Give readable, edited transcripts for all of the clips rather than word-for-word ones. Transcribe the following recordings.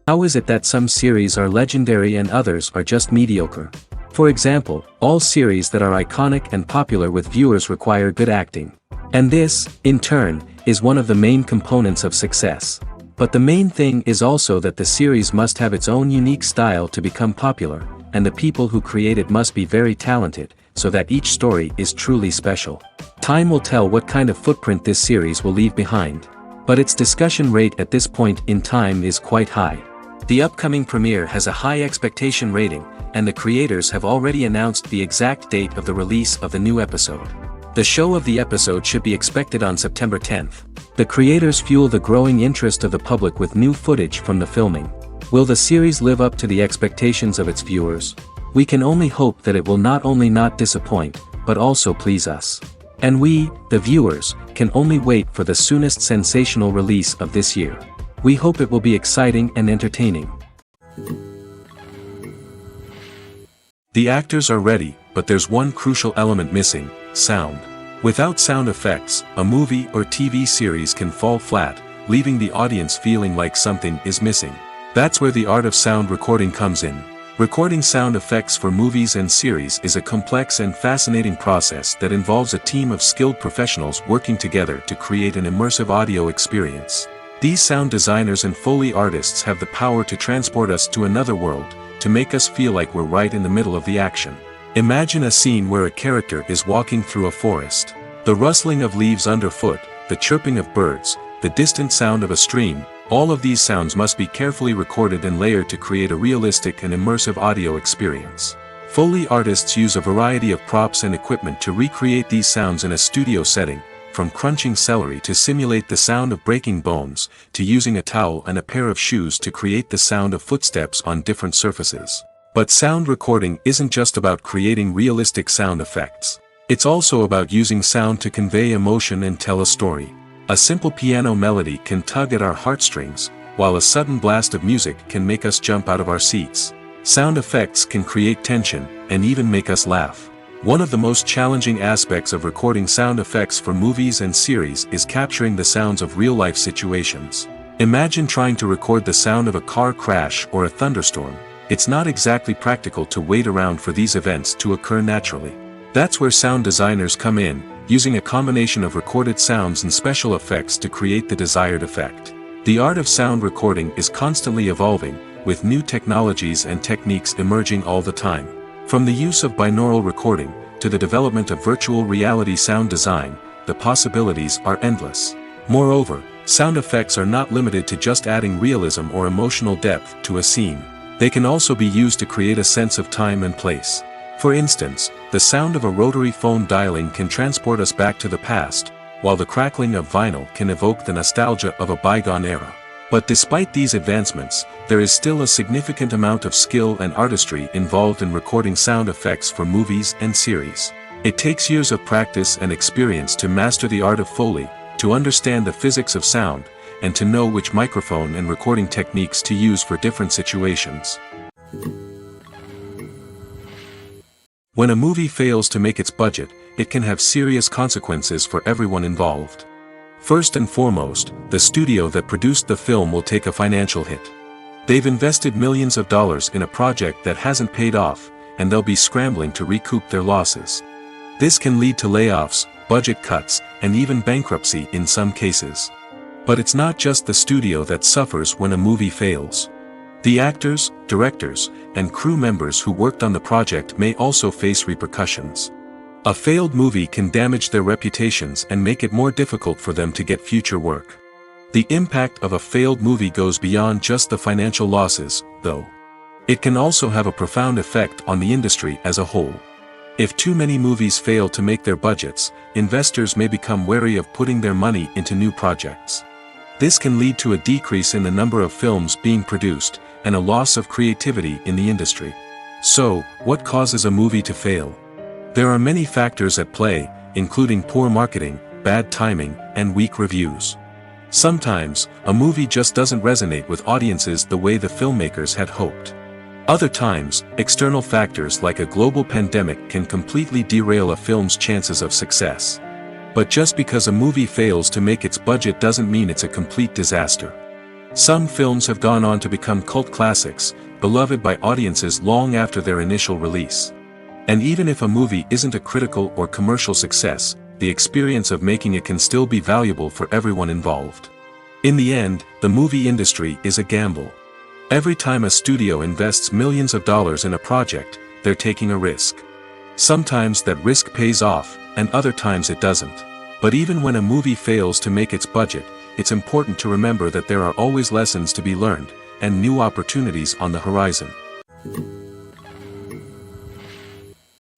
How is it that some series are legendary and others are just mediocre? For example, all series that are iconic and popular with viewers require good acting. And this, in turn, is one of the main components of success. But the main thing is also that the series must have its own unique style to become popular, and the people who create it must be very talented, so that each story is truly special. Time will tell what kind of footprint this series will leave behind. But its discussion rate at this point in time is quite high. The upcoming premiere has a high expectation rating, and the creators have already announced the exact date of the release of the new episode. The show of the episode should be expected on September 10th. The creators fuel the growing interest of the public with new footage from the filming. Will the series live up to the expectations of its viewers? We can only hope that it will not only not disappoint, but also please us. And we, the viewers, can only wait for the soonest sensational release of this year. We hope it will be exciting and entertaining. The actors are ready, but there's one crucial element missing: sound. Without sound effects, a movie or TV series can fall flat, leaving the audience feeling like something is missing. That's where the art of sound recording comes in. Recording sound effects for movies and series is a complex and fascinating process that involves a team of skilled professionals working together to create an immersive audio experience. These sound designers and Foley artists have the power to transport us to another world, to make us feel like we're right in the middle of the action. Imagine a scene where a character is walking through a forest. The rustling of leaves underfoot, the chirping of birds, the distant sound of a stream, all of these sounds must be carefully recorded and layered to create a realistic and immersive audio experience. Foley artists use a variety of props and equipment to recreate these sounds in a studio setting, from crunching celery to simulate the sound of breaking bones, to using a towel and a pair of shoes to create the sound of footsteps on different surfaces. But sound recording isn't just about creating realistic sound effects. It's also about using sound to convey emotion and tell a story. A simple piano melody can tug at our heartstrings, while a sudden blast of music can make us jump out of our seats. Sound effects can create tension, and even make us laugh. One of the most challenging aspects of recording sound effects for movies and series is capturing the sounds of real-life situations. Imagine trying to record the sound of a car crash or a thunderstorm. It's not exactly practical to wait around for these events to occur naturally. That's where sound designers come in, using a combination of recorded sounds and special effects to create the desired effect. The art of sound recording is constantly evolving, with new technologies and techniques emerging all the time. From the use of binaural recording, to the development of virtual reality sound design, the possibilities are endless. Moreover, sound effects are not limited to just adding realism or emotional depth to a scene. They can also be used to create a sense of time and place. For instance, the sound of a rotary phone dialing can transport us back to the past, while the crackling of vinyl can evoke the nostalgia of a bygone era. But despite these advancements, there is still a significant amount of skill and artistry involved in recording sound effects for movies and series. It takes years of practice and experience to master the art of Foley, to understand the physics of sound, and to know which microphone and recording techniques to use for different situations. When a movie fails to make its budget, it can have serious consequences for everyone involved. First and foremost, the studio that produced the film will take a financial hit. They've invested millions of dollars in a project that hasn't paid off, and they'll be scrambling to recoup their losses. This can lead to layoffs, budget cuts, and even bankruptcy in some cases. But it's not just the studio that suffers when a movie fails. The actors, directors, and crew members who worked on the project may also face repercussions. A failed movie can damage their reputations and make it more difficult for them to get future work. The impact of a failed movie goes beyond just the financial losses, though. It can also have a profound effect on the industry as a whole. If too many movies fail to make their budgets, investors may become wary of putting their money into new projects. This can lead to a decrease in the number of films being produced, and a loss of creativity in the industry. So, what causes a movie to fail? There are many factors at play, including poor marketing, bad timing, and weak reviews. Sometimes, a movie just doesn't resonate with audiences the way the filmmakers had hoped. Other times, external factors like a global pandemic can completely derail a film's chances of success. But just because a movie fails to make its budget doesn't mean it's a complete disaster. Some films have gone on to become cult classics, beloved by audiences long after their initial release. And even if a movie isn't a critical or commercial success, the experience of making it can still be valuable for everyone involved. In the end, the movie industry is a gamble. Every time a studio invests millions of dollars in a project, they're taking a risk. Sometimes that risk pays off, and other times it doesn't. But even when a movie fails to make its budget, it's important to remember that there are always lessons to be learned, and new opportunities on the horizon.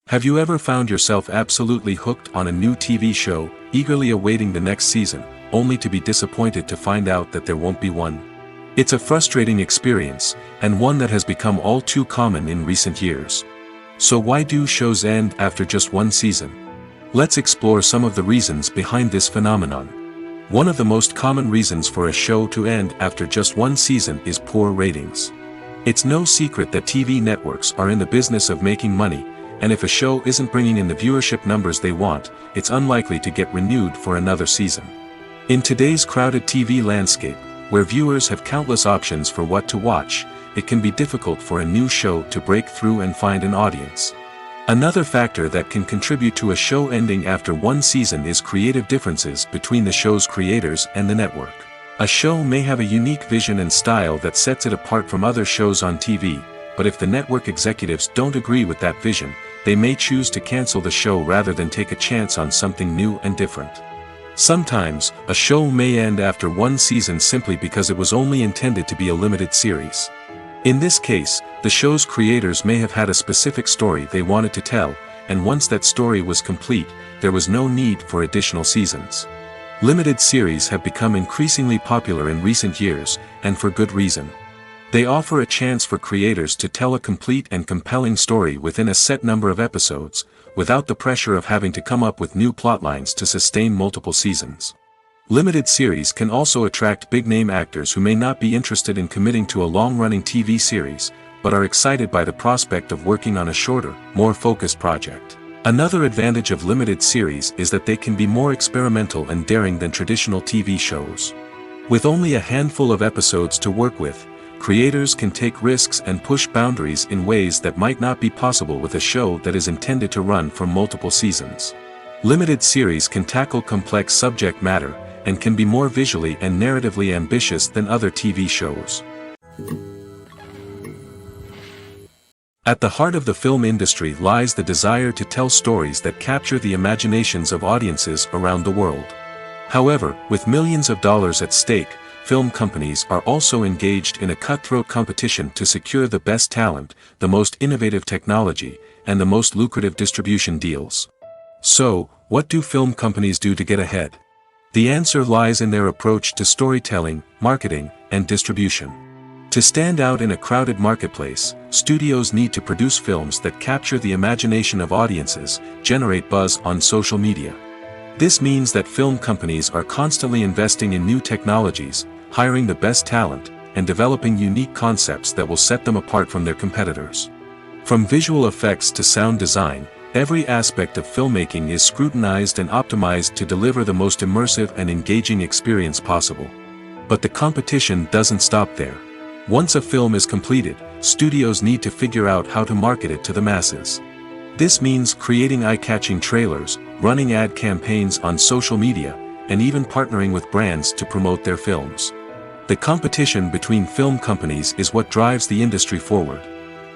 Have you ever found yourself absolutely hooked on a new TV show, eagerly awaiting the next season, only to be disappointed to find out that there won't be one? It's a frustrating experience, and one that has become all too common in recent years. So why do shows end after just one season? Let's explore some of the reasons behind this phenomenon. One of the most common reasons for a show to end after just one season is poor ratings. It's no secret that TV networks are in the business of making money, and if a show isn't bringing in the viewership numbers they want, it's unlikely to get renewed for another season. In today's crowded TV landscape, where viewers have countless options for what to watch, it can be difficult for a new show to break through and find an audience. Another factor that can contribute to a show ending after one season is creative differences between the show's creators and the network. A show may have a unique vision and style that sets it apart from other shows on TV, but if the network executives don't agree with that vision, they may choose to cancel the show rather than take a chance on something new and different. Sometimes, a show may end after one season simply because it was only intended to be a limited series. In this case, the show's creators may have had a specific story they wanted to tell, and once that story was complete, there was no need for additional seasons. Limited series have become increasingly popular in recent years, and for good reason. They offer a chance for creators to tell a complete and compelling story within a set number of episodes, without the pressure of having to come up with new plotlines to sustain multiple seasons. Limited series can also attract big-name actors who may not be interested in committing to a long-running TV series, but are excited by the prospect of working on a shorter, more focused project. Another advantage of limited series is that they can be more experimental and daring than traditional TV shows. With only a handful of episodes to work with, creators can take risks and push boundaries in ways that might not be possible with a show that is intended to run for multiple seasons. Limited series can tackle complex subject matter, and can be more visually and narratively ambitious than other TV shows. At the heart of the film industry lies the desire to tell stories that capture the imaginations of audiences around the world. However, with millions of dollars at stake, film companies are also engaged in a cutthroat competition to secure the best talent, the most innovative technology, and the most lucrative distribution deals. So, what do film companies do to get ahead? The answer lies in their approach to storytelling, marketing, and distribution. To stand out in a crowded marketplace, studios need to produce films that capture the imagination of audiences, generate buzz on social media. This means that film companies are constantly investing in new technologies, hiring the best talent, and developing unique concepts that will set them apart from their competitors. From visual effects to sound design, every aspect of filmmaking is scrutinized and optimized to deliver the most immersive and engaging experience possible. But the competition doesn't stop there. Once a film is completed, studios need to figure out how to market it to the masses. This means creating eye-catching trailers, running ad campaigns on social media, and even partnering with brands to promote their films. The competition between film companies is what drives the industry forward.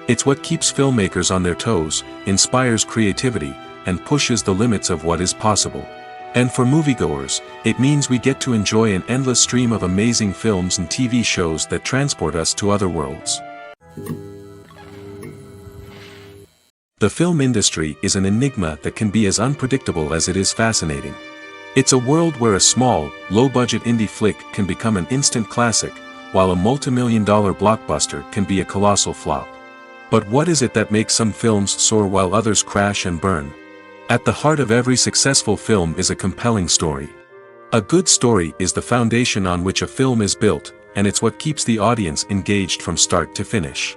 It's what keeps filmmakers on their toes, inspires creativity, and pushes the limits of what is possible. And for moviegoers, it means we get to enjoy an endless stream of amazing films and TV shows that transport us to other worlds. The film industry is an enigma that can be as unpredictable as it is fascinating. It's a world where a small, low-budget indie flick can become an instant classic, while a multi-million-dollar blockbuster can be a colossal flop. But what is it that makes some films soar while others crash and burn? At the heart of every successful film is a compelling story. A good story is the foundation on which a film is built, and it's what keeps the audience engaged from start to finish.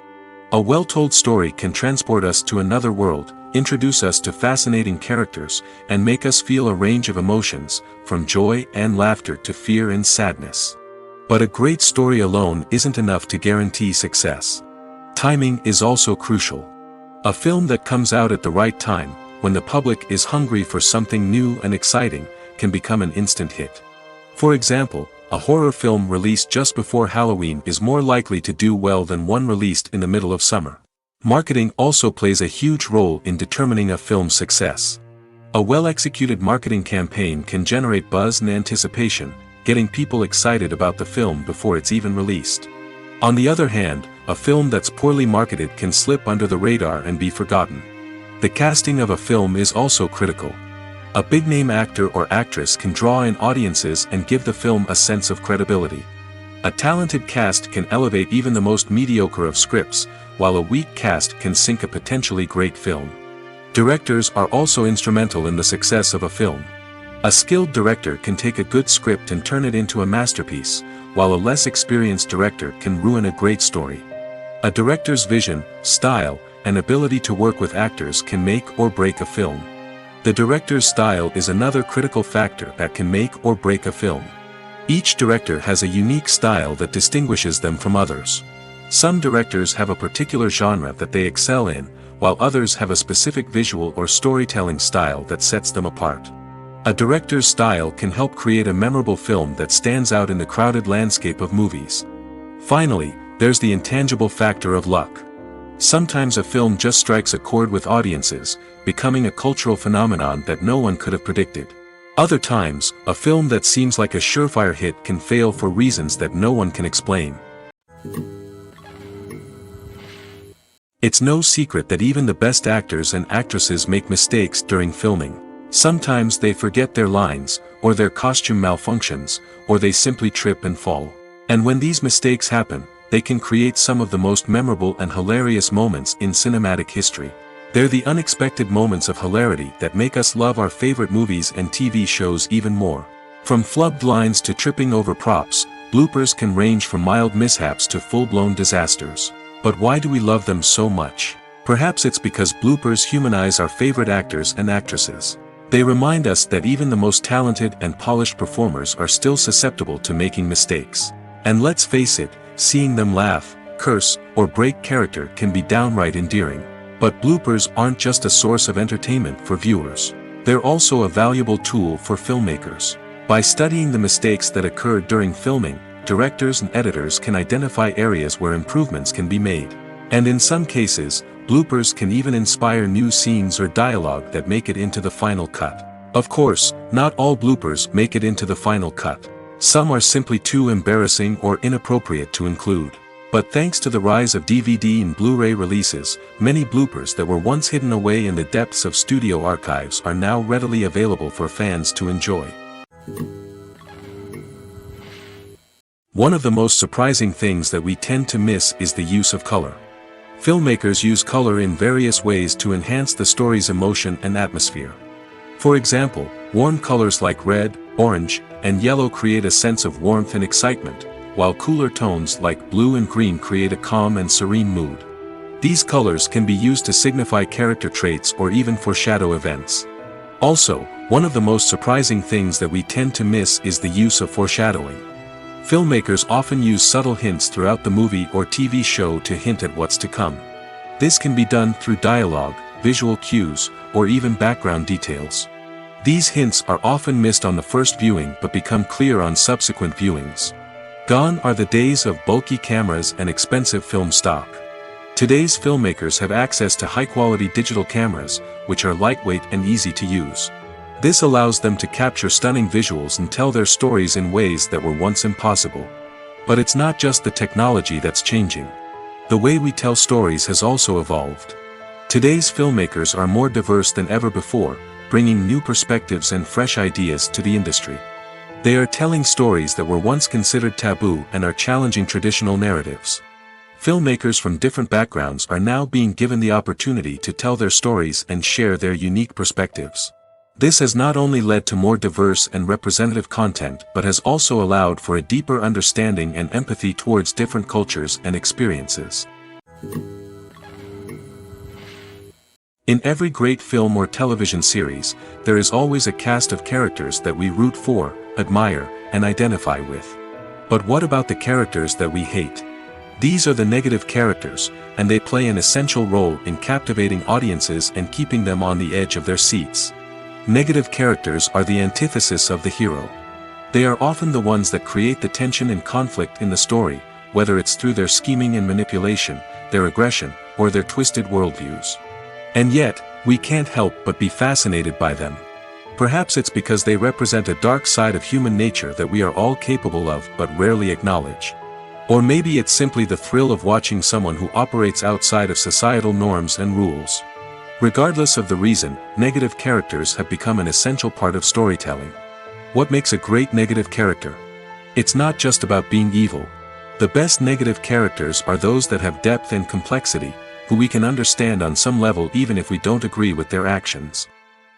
A well-told story can transport us to another world, introduce us to fascinating characters, and make us feel a range of emotions, from joy and laughter to fear and sadness. But a great story alone isn't enough to guarantee success. Timing is also crucial. A film that comes out at the right time, when the public is hungry for something new and exciting, can become an instant hit. For example, a horror film released just before Halloween is more likely to do well than one released in the middle of summer. Marketing also plays a huge role in determining a film's success. A well-executed marketing campaign can generate buzz and anticipation, getting people excited about the film before it's even released. On the other hand, a film that's poorly marketed can slip under the radar and be forgotten. The casting of a film is also critical. A big-name actor or actress can draw in audiences and give the film a sense of credibility. A talented cast can elevate even the most mediocre of scripts, while a weak cast can sink a potentially great film. Directors are also instrumental in the success of a film. A skilled director can take a good script and turn it into a masterpiece, while a less experienced director can ruin a great story. A director's vision, style, and ability to work with actors can make or break a film. The director's style is another critical factor that can make or break a film. Each director has a unique style that distinguishes them from others. Some directors have a particular genre that they excel in, while others have a specific visual or storytelling style that sets them apart. A director's style can help create a memorable film that stands out in the crowded landscape of movies. Finally, there's the intangible factor of luck. Sometimes a film just strikes a chord with audiences, becoming a cultural phenomenon that no one could have predicted. Other times, a film that seems like a surefire hit can fail for reasons that no one can explain. It's no secret that even the best actors and actresses make mistakes during filming. Sometimes they forget their lines, or their costume malfunctions, or they simply trip and fall. And when these mistakes happen, they can create some of the most memorable and hilarious moments in cinematic history. They're the unexpected moments of hilarity that make us love our favorite movies and TV shows even more. From flubbed lines to tripping over props, bloopers can range from mild mishaps to full-blown disasters. But why do we love them so much? Perhaps it's because bloopers humanize our favorite actors and actresses. They remind us that even the most talented and polished performers are still susceptible to making mistakes. And let's face it, seeing them laugh, curse, or break character can be downright endearing. But bloopers aren't just a source of entertainment for viewers. They're also a valuable tool for filmmakers. By studying the mistakes that occurred during filming, directors and editors can identify areas where improvements can be made. And in some cases, bloopers can even inspire new scenes or dialogue that make it into the final cut. Of course, not all bloopers make it into the final cut. Some are simply too embarrassing or inappropriate to include. But thanks to the rise of DVD and Blu-ray releases, many bloopers that were once hidden away in the depths of studio archives are now readily available for fans to enjoy. One of the most surprising things that we tend to miss is the use of color. Filmmakers use color in various ways to enhance the story's emotion and atmosphere. For example, warm colors like red, orange, and yellow create a sense of warmth and excitement, while cooler tones like blue and green create a calm and serene mood. These colors can be used to signify character traits or even foreshadow events. Also, one of the most surprising things that we tend to miss is the use of foreshadowing. Filmmakers often use subtle hints throughout the movie or TV show to hint at what's to come. This can be done through dialogue, visual cues, or even background details. These hints are often missed on the first viewing but become clear on subsequent viewings. Gone are the days of bulky cameras and expensive film stock. Today's filmmakers have access to high-quality digital cameras, which are lightweight and easy to use. This allows them to capture stunning visuals and tell their stories in ways that were once impossible. But it's not just the technology that's changing. The way we tell stories has also evolved. Today's filmmakers are more diverse than ever before, bringing new perspectives and fresh ideas to the industry. They are telling stories that were once considered taboo and are challenging traditional narratives. Filmmakers from different backgrounds are now being given the opportunity to tell their stories and share their unique perspectives. This has not only led to more diverse and representative content but has also allowed for a deeper understanding and empathy towards different cultures and experiences. In every great film or television series, there is always a cast of characters that we root for, admire, and identify with. But what about the characters that we hate? These are the negative characters, and they play an essential role in captivating audiences and keeping them on the edge of their seats. Negative characters are the antithesis of the hero. They are often the ones that create the tension and conflict in the story, whether it's through their scheming and manipulation, their aggression, or their twisted worldviews. And yet, we can't help but be fascinated by them. Perhaps it's because they represent a dark side of human nature that we are all capable of but rarely acknowledge. Or maybe it's simply the thrill of watching someone who operates outside of societal norms and rules. Regardless of the reason, negative characters have become an essential part of storytelling. What makes a great negative character? It's not just about being evil. The best negative characters are those that have depth and complexity, who we can understand on some level even if we don't agree with their actions.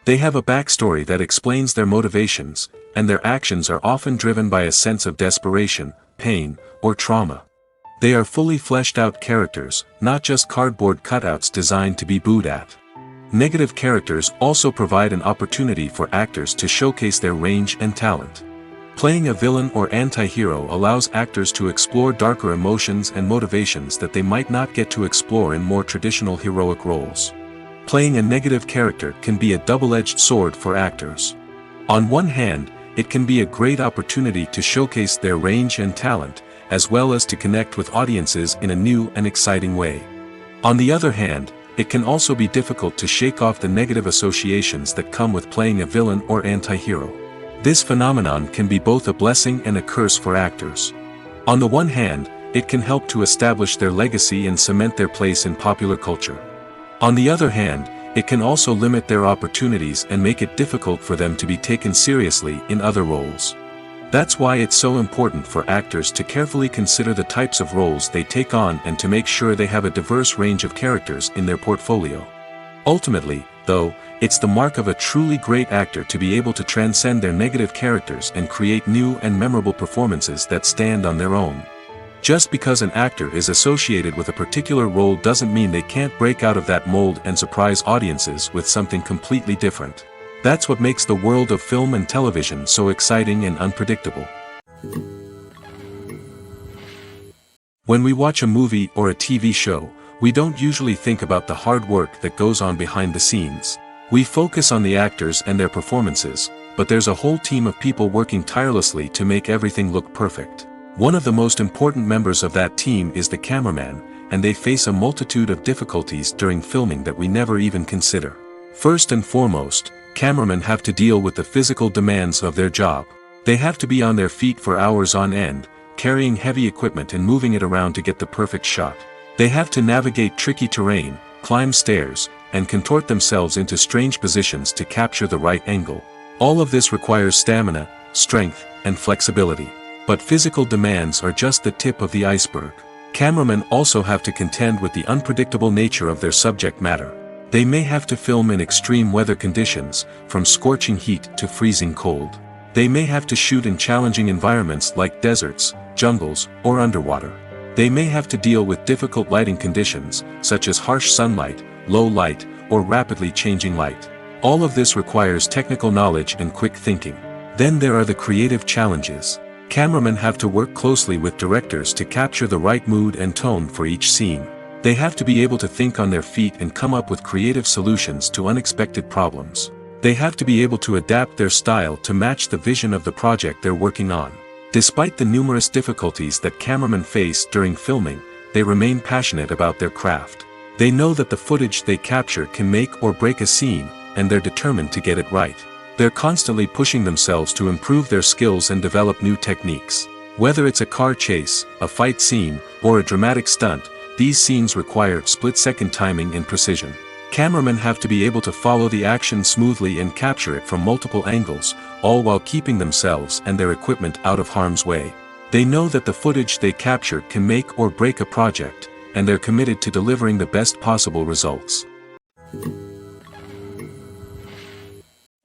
They have a backstory that explains their motivations, and their actions are often driven by a sense of desperation, pain, or trauma. They are fully fleshed out characters, not just cardboard cutouts designed to be booed at. Negative characters also provide an opportunity for actors to showcase their range and talent. Playing a villain or anti-hero allows actors to explore darker emotions and motivations that they might not get to explore in more traditional heroic roles. Playing a negative character can be a double-edged sword for actors. On one hand, it can be a great opportunity to showcase their range and talent, as well as to connect with audiences in a new and exciting way. On the other hand, it can also be difficult to shake off the negative associations that come with playing a villain or anti-hero. This phenomenon can be both a blessing and a curse for actors. On the one hand, it can help to establish their legacy and cement their place in popular culture. On the other hand, it can also limit their opportunities and make it difficult for them to be taken seriously in other roles. That's why it's so important for actors to carefully consider the types of roles they take on and to make sure they have a diverse range of characters in their portfolio. Ultimately, though, it's the mark of a truly great actor to be able to transcend their negative characters and create new and memorable performances that stand on their own. Just because an actor is associated with a particular role doesn't mean they can't break out of that mold and surprise audiences with something completely different. That's what makes the world of film and television so exciting and unpredictable. When we watch a movie or a TV show, we don't usually think about the hard work that goes on behind the scenes. We focus on the actors and their performances, but there's a whole team of people working tirelessly to make everything look perfect. One of the most important members of that team is the cameraman, and they face a multitude of difficulties during filming that we never even consider. First and foremost, cameramen have to deal with the physical demands of their job. They have to be on their feet for hours on end, carrying heavy equipment and moving it around to get the perfect shot. They have to navigate tricky terrain, climb stairs, and contort themselves into strange positions to capture the right angle. All of this requires stamina, strength, and flexibility. But physical demands are just the tip of the iceberg. Cameramen also have to contend with the unpredictable nature of their subject matter. They may have to film in extreme weather conditions, from scorching heat to freezing cold. They may have to shoot in challenging environments like deserts, jungles, or underwater. They may have to deal with difficult lighting conditions, such as harsh sunlight, low light, or rapidly changing light. All of this requires technical knowledge and quick thinking. Then there are the creative challenges. Cameramen have to work closely with directors to capture the right mood and tone for each scene. They have to be able to think on their feet and come up with creative solutions to unexpected problems. They have to be able to adapt their style to match the vision of the project they're working on. Despite the numerous difficulties that cameramen face during filming, they remain passionate about their craft. They know that the footage they capture can make or break a scene, and they're determined to get it right. They're constantly pushing themselves to improve their skills and develop new techniques. Whether it's a car chase, a fight scene, or a dramatic stunt, these scenes require split-second timing and precision. Cameramen have to be able to follow the action smoothly and capture it from multiple angles, all while keeping themselves and their equipment out of harm's way. They know that the footage they capture can make or break a project, and they're committed to delivering the best possible results.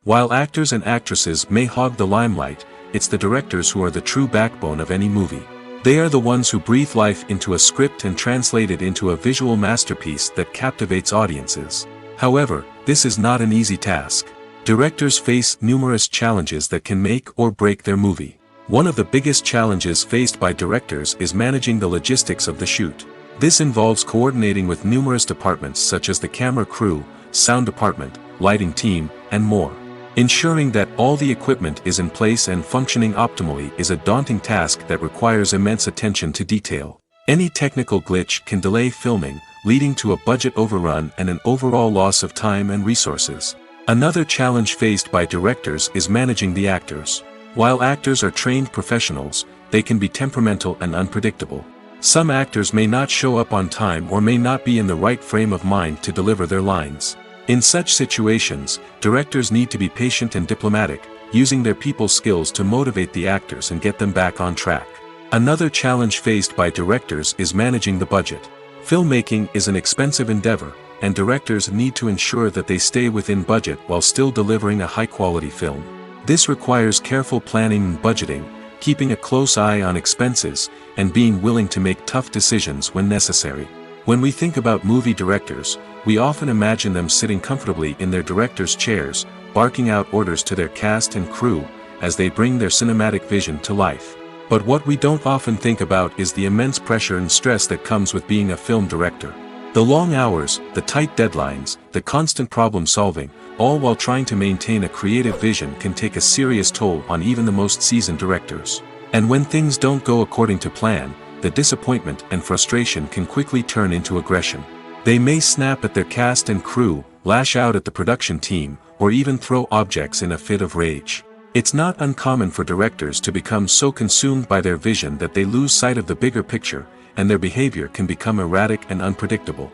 While actors and actresses may hog the limelight, it's the directors who are the true backbone of any movie. They are the ones who breathe life into a script and translate it into a visual masterpiece that captivates audiences. However, this is not an easy task. Directors face numerous challenges that can make or break their movie. One of the biggest challenges faced by directors is managing the logistics of the shoot. This involves coordinating with numerous departments such as the camera crew, sound department, lighting team, and more. Ensuring that all the equipment is in place and functioning optimally is a daunting task that requires immense attention to detail. Any technical glitch can delay filming, leading to a budget overrun and an overall loss of time and resources. Another challenge faced by directors is managing the actors. While actors are trained professionals, they can be temperamental and unpredictable. Some actors may not show up on time or may not be in the right frame of mind to deliver their lines. In such situations, directors need to be patient and diplomatic, using their people skills to motivate the actors and get them back on track. Another challenge faced by directors is managing the budget. Filmmaking is an expensive endeavor, and directors need to ensure that they stay within budget while still delivering a high-quality film. This requires careful planning and budgeting, keeping a close eye on expenses, and being willing to make tough decisions when necessary. When we think about movie directors, we often imagine them sitting comfortably in their director's chairs, barking out orders to their cast and crew, as they bring their cinematic vision to life. But what we don't often think about is the immense pressure and stress that comes with being a film director. The long hours, the tight deadlines, the constant problem solving, all while trying to maintain a creative vision can take a serious toll on even the most seasoned directors. And when things don't go according to plan, the disappointment and frustration can quickly turn into aggression. They may snap at their cast and crew, lash out at the production team, or even throw objects in a fit of rage. It's not uncommon for directors to become so consumed by their vision that they lose sight of the bigger picture, and their behavior can become erratic and unpredictable.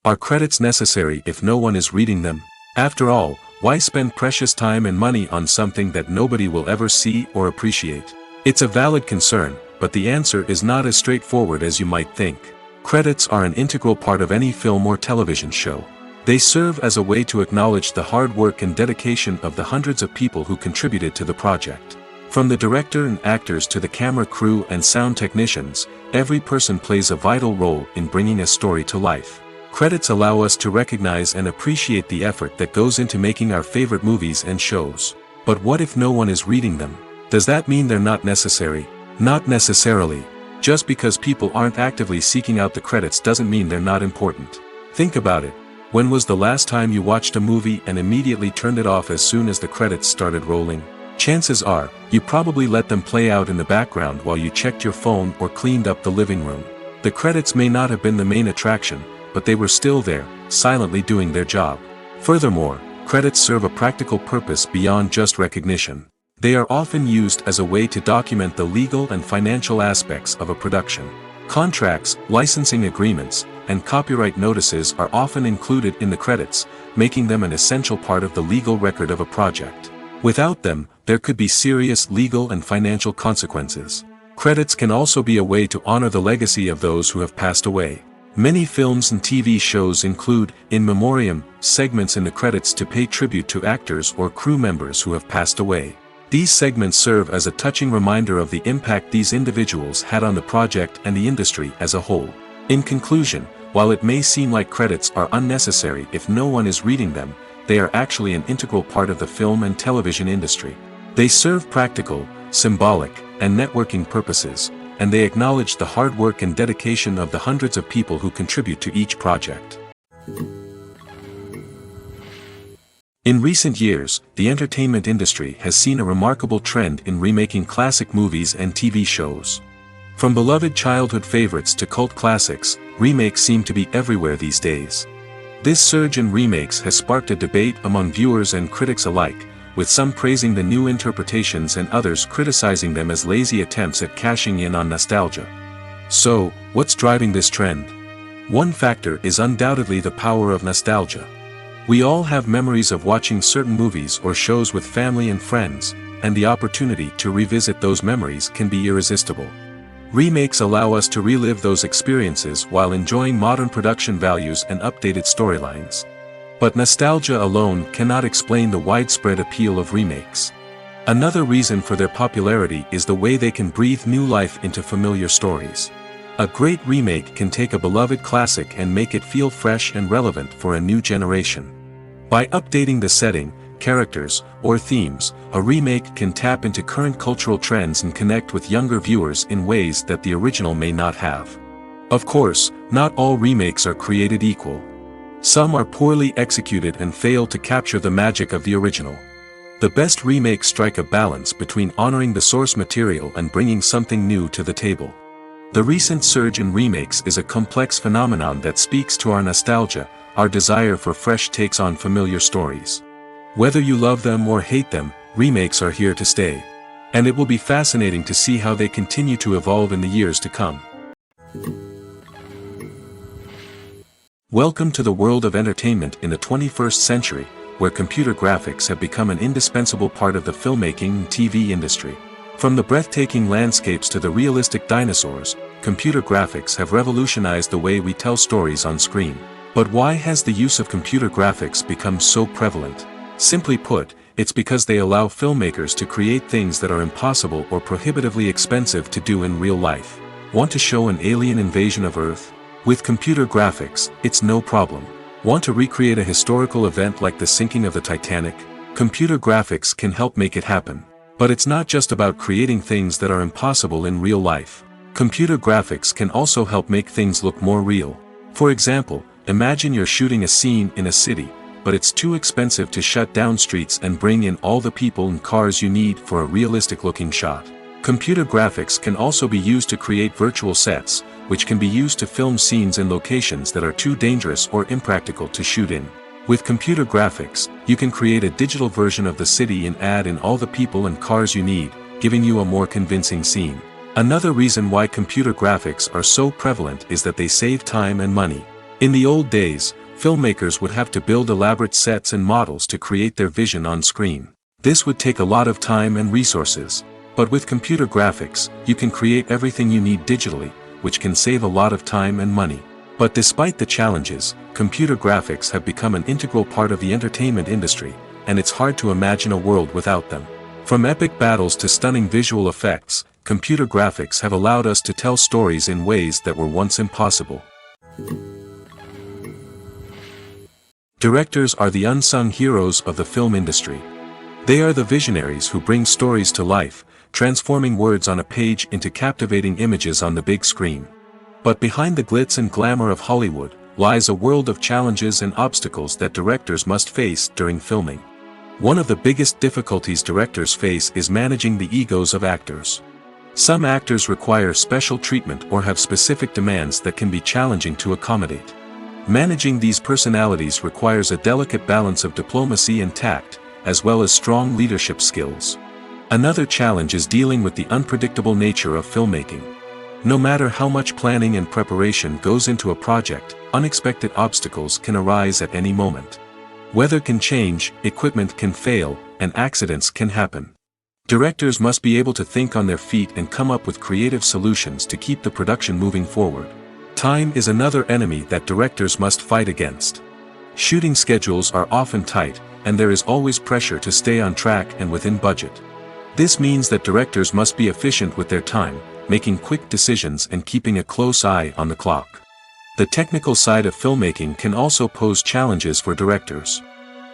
Are credits necessary if no one is reading them? After all, why spend precious time and money on something that nobody will ever see or appreciate? It's a valid concern, but the answer is not as straightforward as you might think. Credits are an integral part of any film or television show. They serve as a way to acknowledge the hard work and dedication of the hundreds of people who contributed to the project. From the director and actors to the camera crew and sound technicians, every person plays a vital role in bringing a story to life. Credits allow us to recognize and appreciate the effort that goes into making our favorite movies and shows. But what if no one is reading them? Does that mean they're not necessary? Not necessarily. Just because people aren't actively seeking out the credits doesn't mean they're not important. Think about it. When was the last time you watched a movie and immediately turned it off as soon as the credits started rolling? Chances are, you probably let them play out in the background while you checked your phone or cleaned up the living room. The credits may not have been the main attraction, but they were still there, silently doing their job. Furthermore, credits serve a practical purpose beyond just recognition. They are often used as a way to document the legal and financial aspects of a production. Contracts, licensing agreements, and copyright notices are often included in the credits, making them an essential part of the legal record of a project. Without them, there could be serious legal and financial consequences. Credits can also be a way to honor the legacy of those who have passed away. Many films and TV shows include, in memoriam, segments in the credits to pay tribute to actors or crew members who have passed away. These segments serve as a touching reminder of the impact these individuals had on the project and the industry as a whole. In conclusion, while it may seem like credits are unnecessary if no one is reading them, they are actually an integral part of the film and television industry. They serve practical, symbolic, and networking purposes, and they acknowledge the hard work and dedication of the hundreds of people who contribute to each project. In recent years, the entertainment industry has seen a remarkable trend in remaking classic movies and TV shows. From beloved childhood favorites to cult classics, remakes seem to be everywhere these days. This surge in remakes has sparked a debate among viewers and critics alike, with some praising the new interpretations and others criticizing them as lazy attempts at cashing in on nostalgia. So, what's driving this trend? One factor is undoubtedly the power of nostalgia. We all have memories of watching certain movies or shows with family and friends, and the opportunity to revisit those memories can be irresistible. Remakes allow us to relive those experiences while enjoying modern production values and updated storylines. But nostalgia alone cannot explain the widespread appeal of remakes. Another reason for their popularity is the way they can breathe new life into familiar stories. A great remake can take a beloved classic and make it feel fresh and relevant for a new generation. By updating the setting, characters, or themes, a remake can tap into current cultural trends and connect with younger viewers in ways that the original may not have. Of course, not all remakes are created equal. Some are poorly executed and fail to capture the magic of the original. The best remakes strike a balance between honoring the source material and bringing something new to the table. The recent surge in remakes is a complex phenomenon that speaks to our nostalgia, our desire for fresh takes on familiar stories. Whether you love them or hate them, remakes are here to stay. And it will be fascinating to see how they continue to evolve in the years to come. Welcome to the world of entertainment in the 21st century, where computer graphics have become an indispensable part of the filmmaking and TV industry. From the breathtaking landscapes to the realistic dinosaurs, computer graphics have revolutionized the way we tell stories on screen. But why has the use of computer graphics become so prevalent? Simply put, it's because they allow filmmakers to create things that are impossible or prohibitively expensive to do in real life. Want to show an alien invasion of Earth? With computer graphics, it's no problem. Want to recreate a historical event like the sinking of the Titanic? Computer graphics can help make it happen. But it's not just about creating things that are impossible in real life. Computer graphics can also help make things look more real. For example, imagine you're shooting a scene in a city, but it's too expensive to shut down streets and bring in all the people and cars you need for a realistic-looking shot. Computer graphics can also be used to create virtual sets, which can be used to film scenes in locations that are too dangerous or impractical to shoot in. With computer graphics, you can create a digital version of the city and add in all the people and cars you need, giving you a more convincing scene. Another reason why computer graphics are so prevalent is that they save time and money. In the old days, filmmakers would have to build elaborate sets and models to create their vision on screen. This would take a lot of time and resources. But with computer graphics, you can create everything you need digitally, which can save a lot of time and money. But despite the challenges, computer graphics have become an integral part of the entertainment industry, and it's hard to imagine a world without them. From epic battles to stunning visual effects, computer graphics have allowed us to tell stories in ways that were once impossible. Directors are the unsung heroes of the film industry. They are the visionaries who bring stories to life, transforming words on a page into captivating images on the big screen. But behind the glitz and glamour of Hollywood, lies a world of challenges and obstacles that directors must face during filming. One of the biggest difficulties directors face is managing the egos of actors. Some actors require special treatment or have specific demands that can be challenging to accommodate. Managing these personalities requires a delicate balance of diplomacy and tact, as well as strong leadership skills. Another challenge is dealing with the unpredictable nature of filmmaking. No matter how much planning and preparation goes into a project, unexpected obstacles can arise at any moment. Weather can change, equipment can fail, and accidents can happen. Directors must be able to think on their feet and come up with creative solutions to keep the production moving forward. Time is another enemy that directors must fight against. Shooting schedules are often tight, and there is always pressure to stay on track and within budget. This means that directors must be efficient with their time, making quick decisions and keeping a close eye on the clock. The technical side of filmmaking can also pose challenges for directors.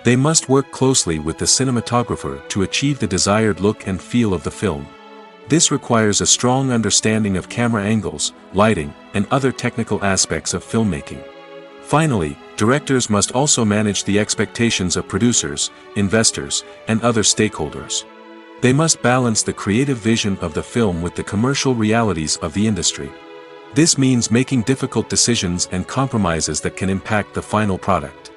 They must work closely with the cinematographer to achieve the desired look and feel of the film. This requires a strong understanding of camera angles, lighting, and other technical aspects of filmmaking. Finally, directors must also manage the expectations of producers, investors, and other stakeholders. They must balance the creative vision of the film with the commercial realities of the industry. This means making difficult decisions and compromises that can impact the final product.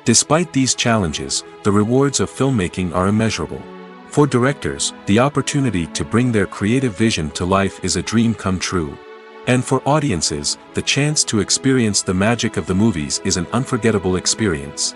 Despite these challenges, the rewards of filmmaking are immeasurable. For directors, the opportunity to bring their creative vision to life is a dream come true. And for audiences, the chance to experience the magic of the movies is an unforgettable experience.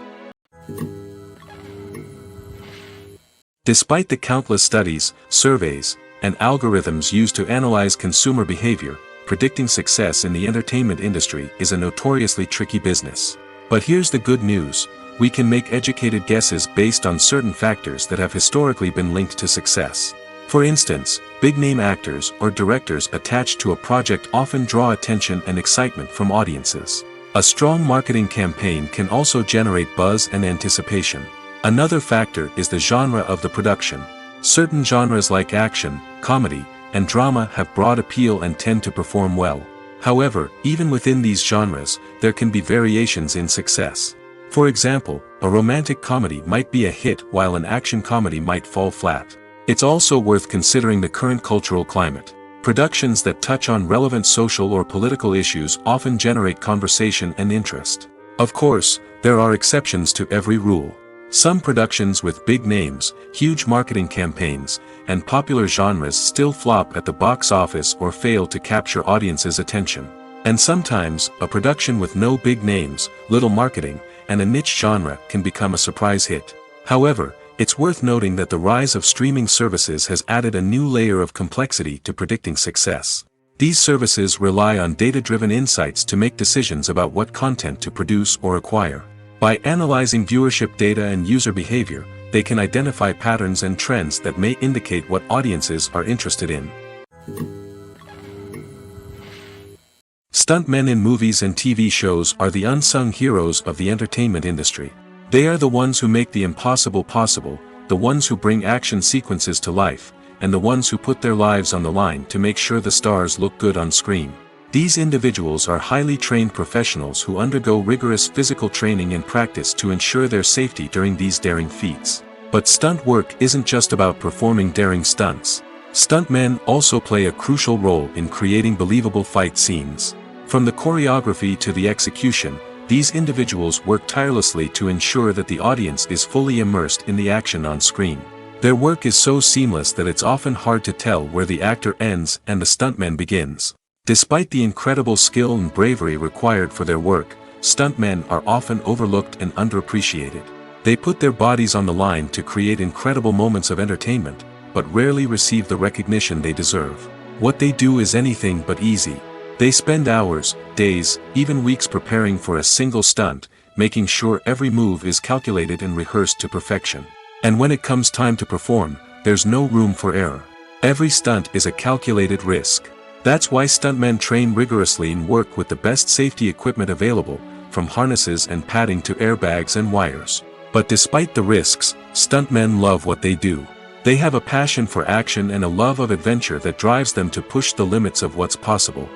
Despite the countless studies, surveys, and algorithms used to analyze consumer behavior, predicting success in the entertainment industry is a notoriously tricky business. But here's the good news: we can make educated guesses based on certain factors that have historically been linked to success. For instance, big-name actors or directors attached to a project often draw attention and excitement from audiences. A strong marketing campaign can also generate buzz and anticipation. Another factor is the genre of the production. Certain genres like action, comedy, and drama have broad appeal and tend to perform well. However, even within these genres, there can be variations in success. For example, a romantic comedy might be a hit while an action comedy might fall flat. It's also worth considering the current cultural climate. Productions that touch on relevant social or political issues often generate conversation and interest. Of course, there are exceptions to every rule. Some productions with big names, huge marketing campaigns, and popular genres still flop at the box office or fail to capture audiences' attention. And sometimes, a production with no big names, little marketing, and a niche genre can become a surprise hit. However, it's worth noting that the rise of streaming services has added a new layer of complexity to predicting success. These services rely on data-driven insights to make decisions about what content to produce or acquire. By analyzing viewership data and user behavior, they can identify patterns and trends that may indicate what audiences are interested in. Stuntmen in movies and TV shows are the unsung heroes of the entertainment industry. They are the ones who make the impossible possible, the ones who bring action sequences to life, and the ones who put their lives on the line to make sure the stars look good on screen. These individuals are highly trained professionals who undergo rigorous physical training and practice to ensure their safety during these daring feats. But stunt work isn't just about performing daring stunts. Stuntmen also play a crucial role in creating believable fight scenes. From the choreography to the execution, these individuals work tirelessly to ensure that the audience is fully immersed in the action on screen. Their work is so seamless that it's often hard to tell where the actor ends and the stuntman begins. Despite the incredible skill and bravery required for their work, stuntmen are often overlooked and underappreciated. They put their bodies on the line to create incredible moments of entertainment, but rarely receive the recognition they deserve. What they do is anything but easy. They spend hours, days, even weeks preparing for a single stunt, making sure every move is calculated and rehearsed to perfection. And when it comes time to perform, there's no room for error. Every stunt is a calculated risk. That's why stuntmen train rigorously and work with the best safety equipment available, from harnesses and padding to airbags and wires. But despite the risks, stuntmen love what they do. They have a passion for action and a love of adventure that drives them to push the limits of what's possible.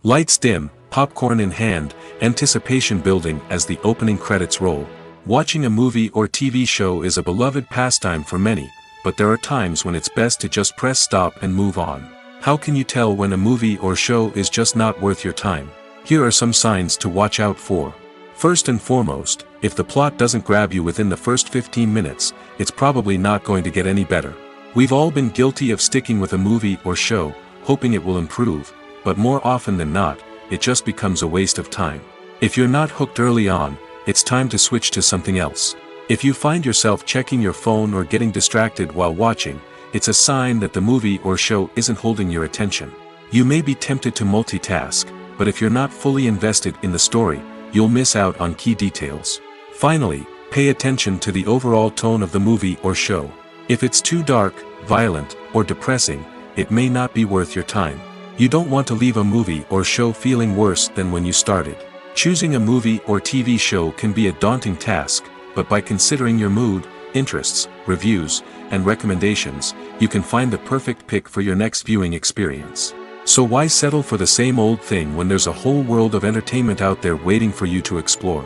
Lights dim, popcorn in hand, anticipation building as the opening credits roll. Watching a movie or TV show is a beloved pastime for many, but there are times when it's best to just press stop and move on. How can you tell when a movie or show is just not worth your time? Here are some signs to watch out for. First and foremost, if the plot doesn't grab you within the first 15 minutes, it's probably not going to get any better. We've all been guilty of sticking with a movie or show, hoping it will improve, but more often than not, it just becomes a waste of time. If you're not hooked early on, it's time to switch to something else. If you find yourself checking your phone or getting distracted while watching, it's a sign that the movie or show isn't holding your attention. You may be tempted to multitask, but if you're not fully invested in the story, you'll miss out on key details. Finally, pay attention to the overall tone of the movie or show. If it's too dark, violent, or depressing, it may not be worth your time. You don't want to leave a movie or show feeling worse than when you started. Choosing a movie or TV show can be a daunting task, but by considering your mood, interests, reviews, and recommendations, you can find the perfect pick for your next viewing experience. So why settle for the same old thing when there's a whole world of entertainment out there waiting for you to explore?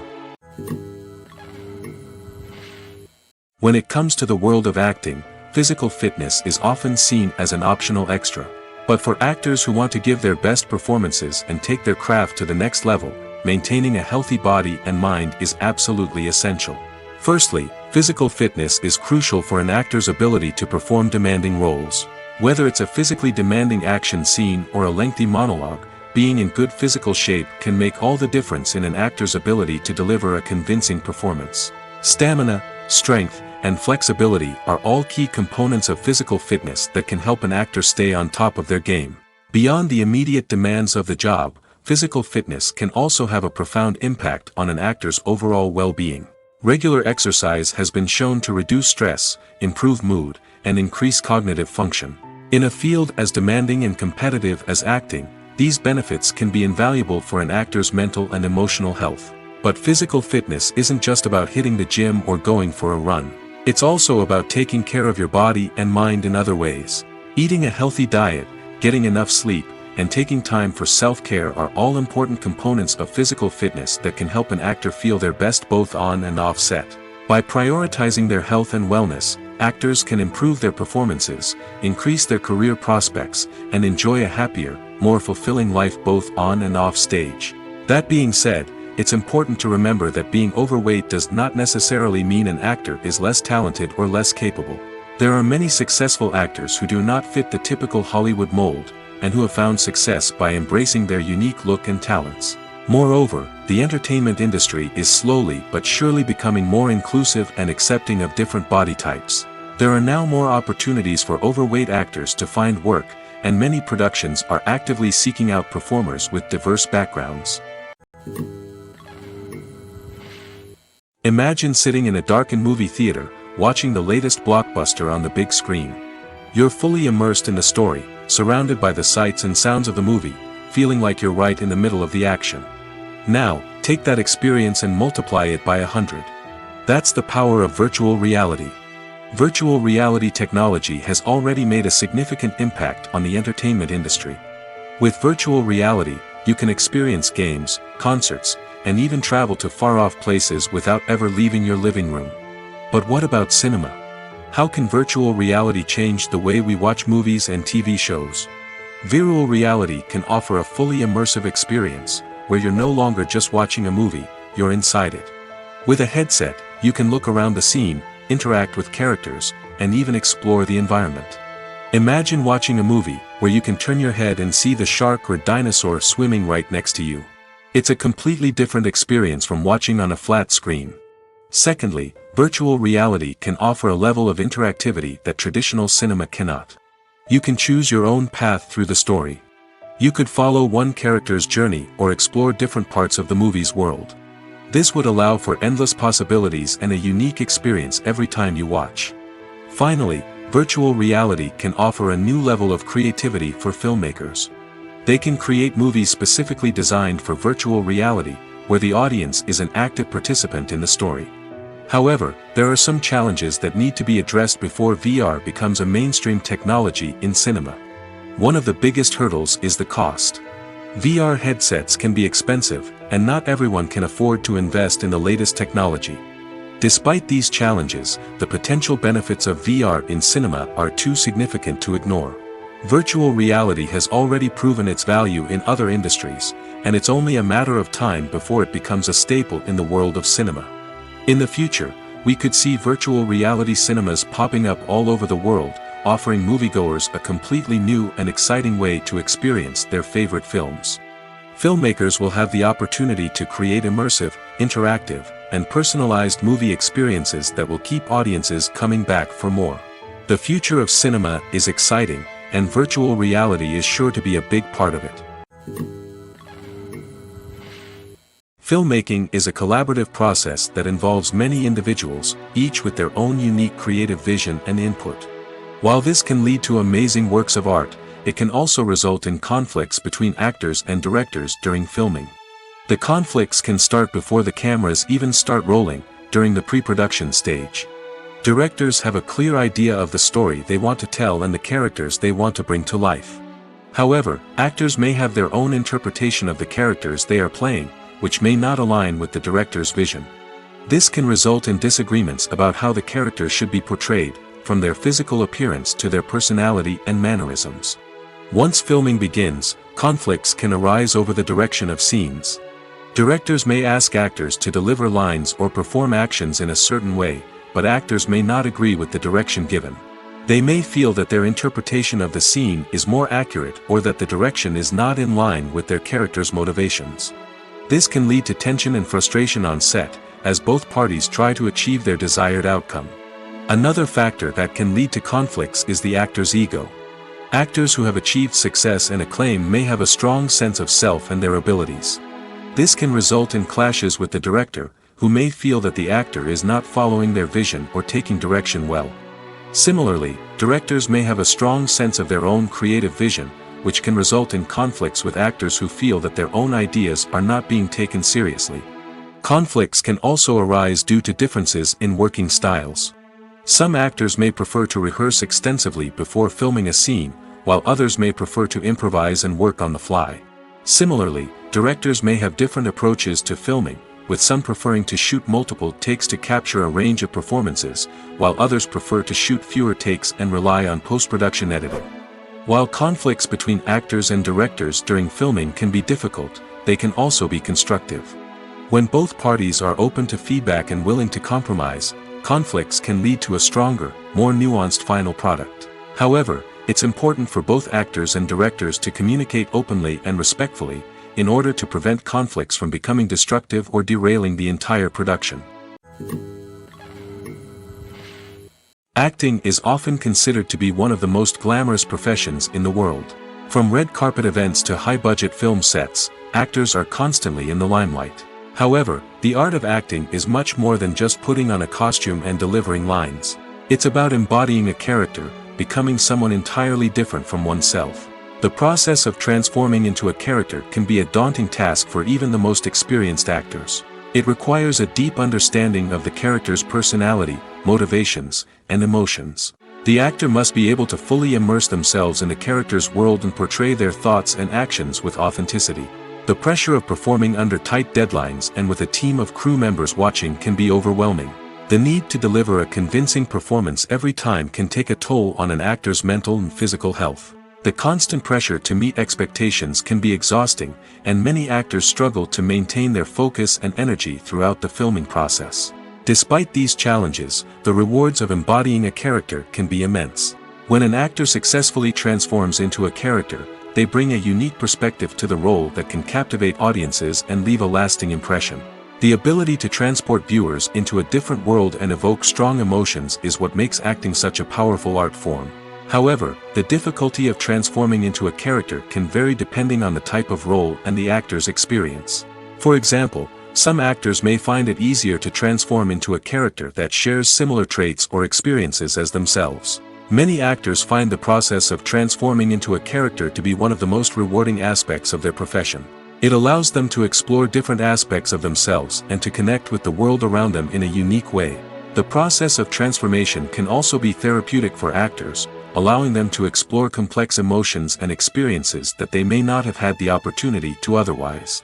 When it comes to the world of acting, physical fitness is often seen as an optional extra. But for actors who want to give their best performances and take their craft to the next level, maintaining a healthy body and mind is absolutely essential. Firstly, physical fitness is crucial for an actor's ability to perform demanding roles. Whether it's a physically demanding action scene or a lengthy monologue, being in good physical shape can make all the difference in an actor's ability to deliver a convincing performance. Stamina, strength, and flexibility are all key components of physical fitness that can help an actor stay on top of their game. Beyond the immediate demands of the job, physical fitness can also have a profound impact on an actor's overall well-being. Regular exercise has been shown to reduce stress, improve mood, and increase cognitive function. In a field as demanding and competitive as acting, these benefits can be invaluable for an actor's mental and emotional health. But physical fitness isn't just about hitting the gym or going for a run. It's also about taking care of your body and mind in other ways. Eating a healthy diet, getting enough sleep, and taking time for self-care are all important components of physical fitness that can help an actor feel their best both on and off set. By prioritizing their health and wellness, actors can improve their performances, increase their career prospects, and enjoy a happier, more fulfilling life both on and off stage. That being said, it's important to remember that being overweight does not necessarily mean an actor is less talented or less capable. There are many successful actors who do not fit the typical Hollywood mold, and who have found success by embracing their unique look and talents. Moreover, the entertainment industry is slowly but surely becoming more inclusive and accepting of different body types. There are now more opportunities for overweight actors to find work, and many productions are actively seeking out performers with diverse backgrounds. Imagine sitting in a darkened movie theater, watching the latest blockbuster on the big screen. You're fully immersed in the story, surrounded by the sights and sounds of the movie, feeling like you're right in the middle of the action. Now, take that experience and multiply it by 100. That's the power of virtual reality. Virtual reality technology has already made a significant impact on the entertainment industry. With virtual reality, you can experience games, concerts, and even travel to far-off places without ever leaving your living room. But what about cinema? How can virtual reality change the way we watch movies and TV shows? Virtual reality can offer a fully immersive experience, where you're no longer just watching a movie, you're inside it. With a headset, you can look around the scene, interact with characters, and even explore the environment. Imagine watching a movie, where you can turn your head and see the shark or dinosaur swimming right next to you. It's a completely different experience from watching on a flat screen. Secondly, virtual reality can offer a level of interactivity that traditional cinema cannot. You can choose your own path through the story. You could follow one character's journey or explore different parts of the movie's world. This would allow for endless possibilities and a unique experience every time you watch. Finally, virtual reality can offer a new level of creativity for filmmakers. They can create movies specifically designed for virtual reality, where the audience is an active participant in the story. However, there are some challenges that need to be addressed before VR becomes a mainstream technology in cinema. One of the biggest hurdles is the cost. VR headsets can be expensive, and not everyone can afford to invest in the latest technology. Despite these challenges, the potential benefits of VR in cinema are too significant to ignore. Virtual reality has already proven its value in other industries, and it's only a matter of time before it becomes a staple in the world of cinema. In the future, we could see virtual reality cinemas popping up all over the world, offering moviegoers a completely new and exciting way to experience their favorite films. Filmmakers will have the opportunity to create immersive, interactive, and personalized movie experiences that will keep audiences coming back for more. The future of cinema is exciting, and virtual reality is sure to be a big part of it. Filmmaking is a collaborative process that involves many individuals, each with their own unique creative vision and input. While this can lead to amazing works of art, it can also result in conflicts between actors and directors during filming. The conflicts can start before the cameras even start rolling, during the pre-production stage. Directors have a clear idea of the story they want to tell and the characters they want to bring to life. However, actors may have their own interpretation of the characters they are playing, which may not align with the director's vision. This can result in disagreements about how the characters should be portrayed, from their physical appearance to their personality and mannerisms. Once filming begins, conflicts can arise over the direction of scenes. Directors may ask actors to deliver lines or perform actions in a certain way, but actors may not agree with the direction given. They may feel that their interpretation of the scene is more accurate or that the direction is not in line with their character's motivations. This can lead to tension and frustration on set, as both parties try to achieve their desired outcome. Another factor that can lead to conflicts is the actor's ego. Actors who have achieved success and acclaim may have a strong sense of self and their abilities. This can result in clashes with the director, who may feel that the actor is not following their vision or taking direction well. Similarly, directors may have a strong sense of their own creative vision, which can result in conflicts with actors who feel that their own ideas are not being taken seriously. Conflicts can also arise due to differences in working styles. Some actors may prefer to rehearse extensively before filming a scene, while others may prefer to improvise and work on the fly. Similarly, directors may have different approaches to filming, with some preferring to shoot multiple takes to capture a range of performances, while others prefer to shoot fewer takes and rely on post-production editing. While conflicts between actors and directors during filming can be difficult, they can also be constructive. When both parties are open to feedback and willing to compromise, conflicts can lead to a stronger, more nuanced final product. However, it's important for both actors and directors to communicate openly and respectfully, in order to prevent conflicts from becoming destructive or derailing the entire production. Acting is often considered to be one of the most glamorous professions in the world. From red carpet events to high-budget film sets, actors are constantly in the limelight. However, the art of acting is much more than just putting on a costume and delivering lines. It's about embodying a character, becoming someone entirely different from oneself. The process of transforming into a character can be a daunting task for even the most experienced actors. It requires a deep understanding of the character's personality, motivations, and emotions. The actor must be able to fully immerse themselves in the character's world and portray their thoughts and actions with authenticity. The pressure of performing under tight deadlines and with a team of crew members watching can be overwhelming. The need to deliver a convincing performance every time can take a toll on an actor's mental and physical health. The constant pressure to meet expectations can be exhausting, and many actors struggle to maintain their focus and energy throughout the filming process. Despite these challenges, the rewards of embodying a character can be immense. When an actor successfully transforms into a character, they bring a unique perspective to the role that can captivate audiences and leave a lasting impression. The ability to transport viewers into a different world and evoke strong emotions is what makes acting such a powerful art form. However, the difficulty of transforming into a character can vary depending on the type of role and the actor's experience. For example, some actors may find it easier to transform into a character that shares similar traits or experiences as themselves. Many actors find the process of transforming into a character to be one of the most rewarding aspects of their profession. It allows them to explore different aspects of themselves and to connect with the world around them in a unique way. The process of transformation can also be therapeutic for actors, allowing them to explore complex emotions and experiences that they may not have had the opportunity to otherwise.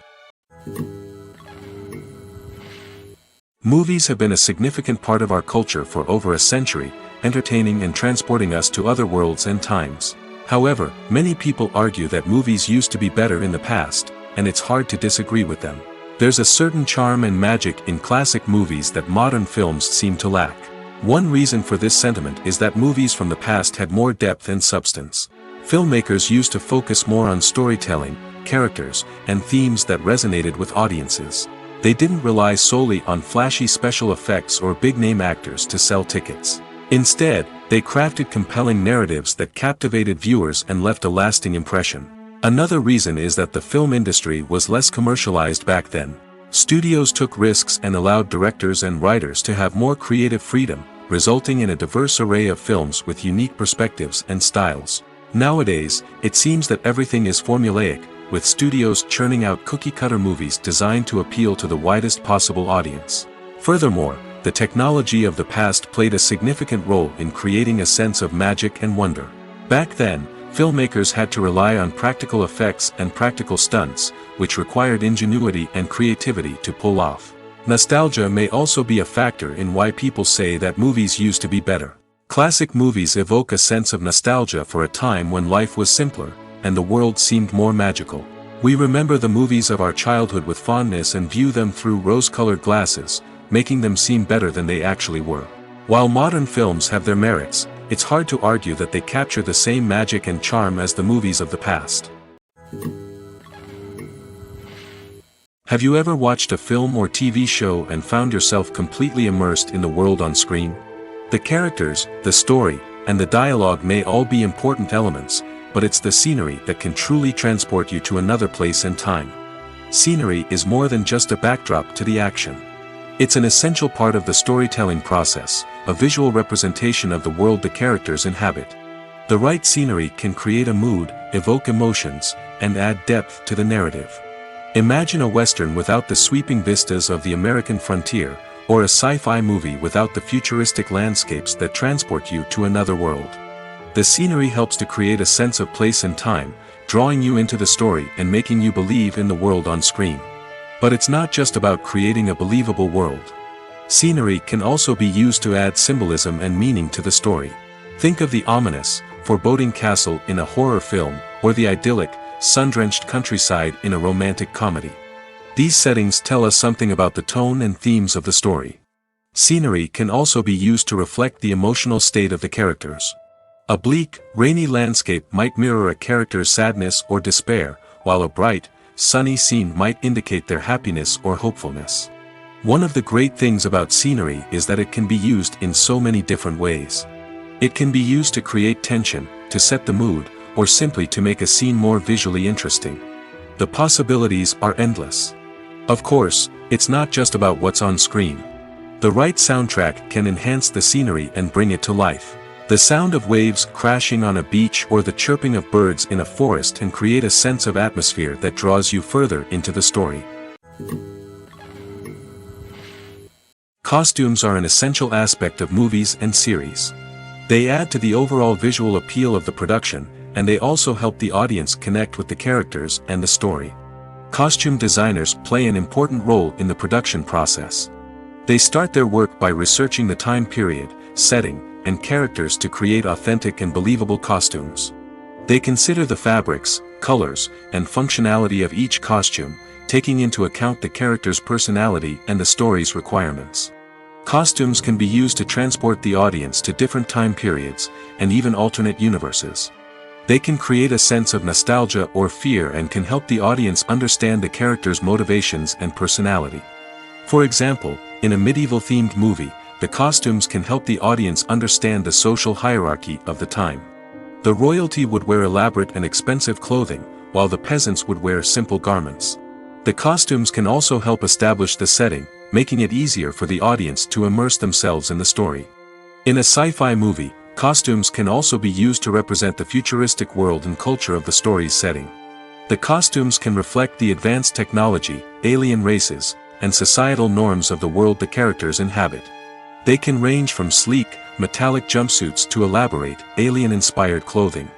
Movies have been a significant part of our culture for over a century, entertaining and transporting us to other worlds and times. However, many people argue that movies used to be better in the past, and it's hard to disagree with them. There's a certain charm and magic in classic movies that modern films seem to lack. One reason for this sentiment is that movies from the past had more depth and substance. Filmmakers used to focus more on storytelling, characters, and themes that resonated with audiences. They didn't rely solely on flashy special effects or big-name actors to sell tickets. Instead, they crafted compelling narratives that captivated viewers and left a lasting impression. Another reason is that the film industry was less commercialized back then. Studios took risks and allowed directors and writers to have more creative freedom, resulting in a diverse array of films with unique perspectives and styles. Nowadays, it seems that everything is formulaic, with studios churning out cookie-cutter movies designed to appeal to the widest possible audience. Furthermore, the technology of the past played a significant role in creating a sense of magic and wonder. Back then, filmmakers had to rely on practical effects and practical stunts, which required ingenuity and creativity to pull off. Nostalgia may also be a factor in why people say that movies used to be better. Classic movies evoke a sense of nostalgia for a time when life was simpler, and the world seemed more magical. We remember the movies of our childhood with fondness and view them through rose-colored glasses, making them seem better than they actually were. While modern films have their merits, it's hard to argue that they capture the same magic and charm as the movies of the past. Have you ever watched a film or TV show and found yourself completely immersed in the world on screen? The characters, the story, and the dialogue may all be important elements, but it's the scenery that can truly transport you to another place and time. Scenery is more than just a backdrop to the action. It's an essential part of the storytelling process, a visual representation of the world the characters inhabit. The right scenery can create a mood, evoke emotions, and add depth to the narrative. Imagine a Western without the sweeping vistas of the American frontier, or a sci-fi movie without the futuristic landscapes that transport you to another world. The scenery helps to create a sense of place and time, drawing you into the story and making you believe in the world on screen. But it's not just about creating a believable world. Scenery can also be used to add symbolism and meaning to the story. Think of the ominous, foreboding castle in a horror film, or the idyllic, sun-drenched countryside in a romantic comedy. These settings tell us something about the tone and themes of the story. Scenery can also be used to reflect the emotional state of the characters. A bleak, rainy landscape might mirror a character's sadness or despair, while a bright, sunny scene might indicate their happiness or hopefulness. One of the great things about scenery is that it can be used in so many different ways. It can be used to create tension, to set the mood, or simply to make a scene more visually interesting. The possibilities are endless. Of course, it's not just about what's on screen. The right soundtrack can enhance the scenery and bring it to life. The sound of waves crashing on a beach or the chirping of birds in a forest can create a sense of atmosphere that draws you further into the story. Costumes are an essential aspect of movies and series. They add to the overall visual appeal of the production, and they also help the audience connect with the characters and the story. Costume designers play an important role in the production process. They start their work by researching the time period, setting, and characters to create authentic and believable costumes. They consider the fabrics, colors, and functionality of each costume, taking into account the character's personality and the story's requirements. Costumes can be used to transport the audience to different time periods, and even alternate universes. They can create a sense of nostalgia or fear and can help the audience understand the character's motivations and personality. For example, in a medieval-themed movie, the costumes can help the audience understand the social hierarchy of the time. The royalty would wear elaborate and expensive clothing, while the peasants would wear simple garments. The costumes can also help establish the setting, making it easier for the audience to immerse themselves in the story. In a sci-fi movie, costumes can also be used to represent the futuristic world and culture of the story's setting. The costumes can reflect the advanced technology, alien races, and societal norms of the world the characters inhabit. They can range from sleek, metallic jumpsuits to elaborate, alien-inspired clothing.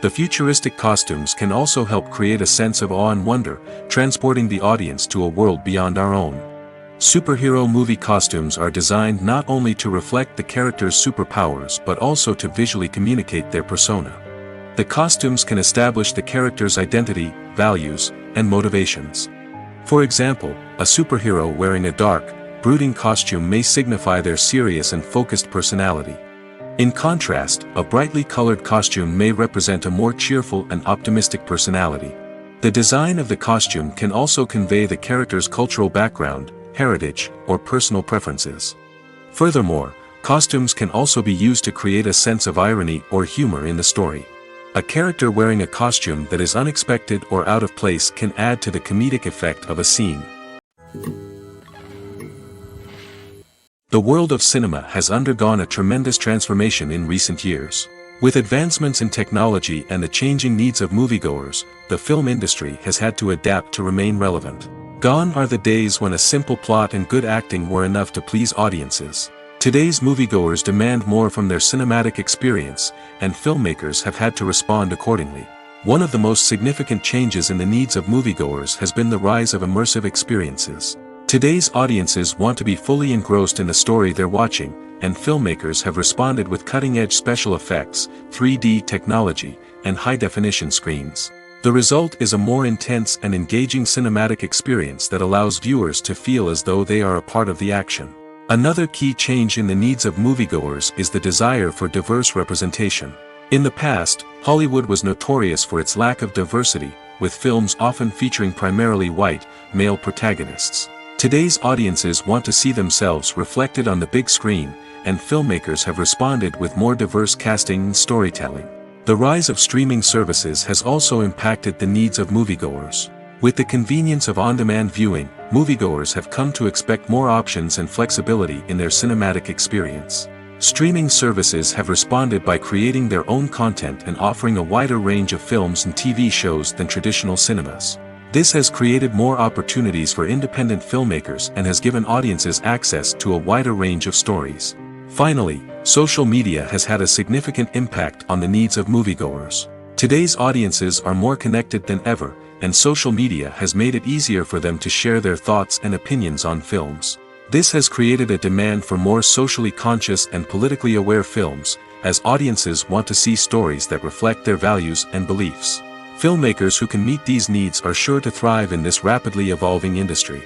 The futuristic costumes can also help create a sense of awe and wonder, transporting the audience to a world beyond our own. Superhero movie costumes are designed not only to reflect the character's superpowers but also to visually communicate their persona. The costumes can establish the character's identity, values, and motivations. For example, a superhero wearing a dark, brooding costume may signify their serious and focused personality. In contrast, a brightly colored costume may represent a more cheerful and optimistic personality. The design of the costume can also convey the character's cultural background, heritage, or personal preferences. Furthermore, costumes can also be used to create a sense of irony or humor in the story. A character wearing a costume that is unexpected or out of place can add to the comedic effect of a scene. The world of cinema has undergone a tremendous transformation in recent years. With advancements in technology and the changing needs of moviegoers, the film industry has had to adapt to remain relevant. Gone are the days when a simple plot and good acting were enough to please audiences. Today's moviegoers demand more from their cinematic experience, and filmmakers have had to respond accordingly. One of the most significant changes in the needs of moviegoers has been the rise of immersive experiences. Today's audiences want to be fully engrossed in the story they're watching, and filmmakers have responded with cutting-edge special effects, 3D technology, and high-definition screens. The result is a more intense and engaging cinematic experience that allows viewers to feel as though they are a part of the action. Another key change in the needs of moviegoers is the desire for diverse representation. In the past, Hollywood was notorious for its lack of diversity, with films often featuring primarily white, male protagonists. Today's audiences want to see themselves reflected on the big screen, and filmmakers have responded with more diverse casting and storytelling. The rise of streaming services has also impacted the needs of moviegoers. With the convenience of on-demand viewing, moviegoers have come to expect more options and flexibility in their cinematic experience. Streaming services have responded by creating their own content and offering a wider range of films and TV shows than traditional cinemas. This has created more opportunities for independent filmmakers and has given audiences access to a wider range of stories. Finally, social media has had a significant impact on the needs of moviegoers. Today's audiences are more connected than ever, and social media has made it easier for them to share their thoughts and opinions on films. This has created a demand for more socially conscious and politically aware films, as audiences want to see stories that reflect their values and beliefs. Filmmakers who can meet these needs are sure to thrive in this rapidly evolving industry.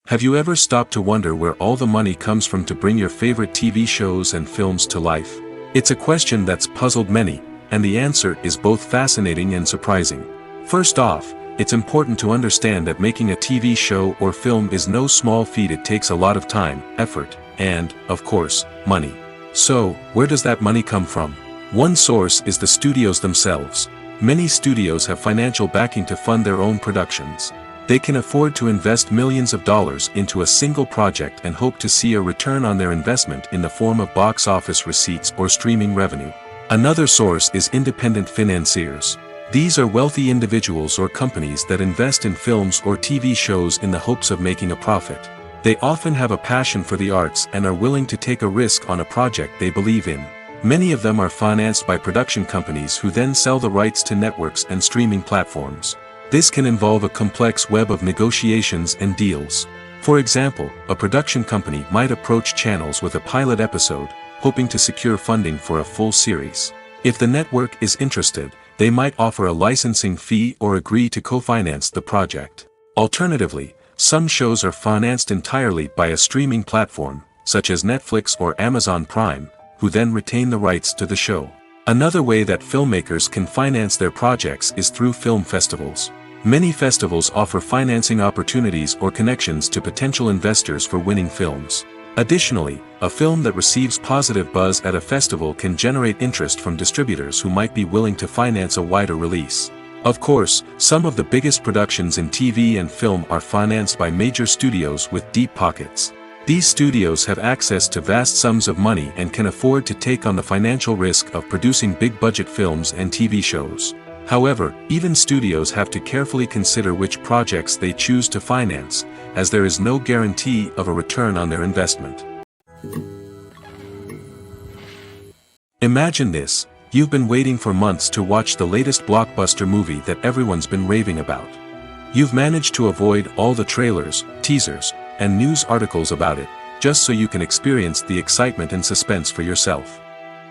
Have you ever stopped to wonder where all the money comes from to bring your favorite TV shows and films to life? It's a question that's puzzled many, and the answer is both fascinating and surprising. First off, it's important to understand that making a TV show or film is no small feat. It takes a lot of time, effort, and, of course, money. So, where does that money come from? One source is the studios themselves. Many studios have financial backing to fund their own productions. They can afford to invest millions of dollars into a single project and hope to see a return on their investment in the form of box office receipts or streaming revenue. Another source is independent financiers. These are wealthy individuals or companies that invest in films or TV shows in the hopes of making a profit. They often have a passion for the arts and are willing to take a risk on a project they believe in. Many of them are financed by production companies who then sell the rights to networks and streaming platforms. This can involve a complex web of negotiations and deals. For example, a production company might approach channels with a pilot episode, hoping to secure funding for a full series. If the network is interested, they might offer a licensing fee or agree to co-finance the project. Alternatively, some shows are financed entirely by a streaming platform, such as Netflix or Amazon Prime, who then retain the rights to the show. Another way that filmmakers can finance their projects is through film festivals. Many festivals offer financing opportunities or connections to potential investors for winning films. Additionally, a film that receives positive buzz at a festival can generate interest from distributors who might be willing to finance a wider release. Of course, some of the biggest productions in TV and film are financed by major studios with deep pockets. These studios have access to vast sums of money and can afford to take on the financial risk of producing big-budget films and TV shows. However, even studios have to carefully consider which projects they choose to finance, as there is no guarantee of a return on their investment. Imagine this: you've been waiting for months to watch the latest blockbuster movie that everyone's been raving about. You've managed to avoid all the trailers, teasers, and news articles about it, just so you can experience the excitement and suspense for yourself.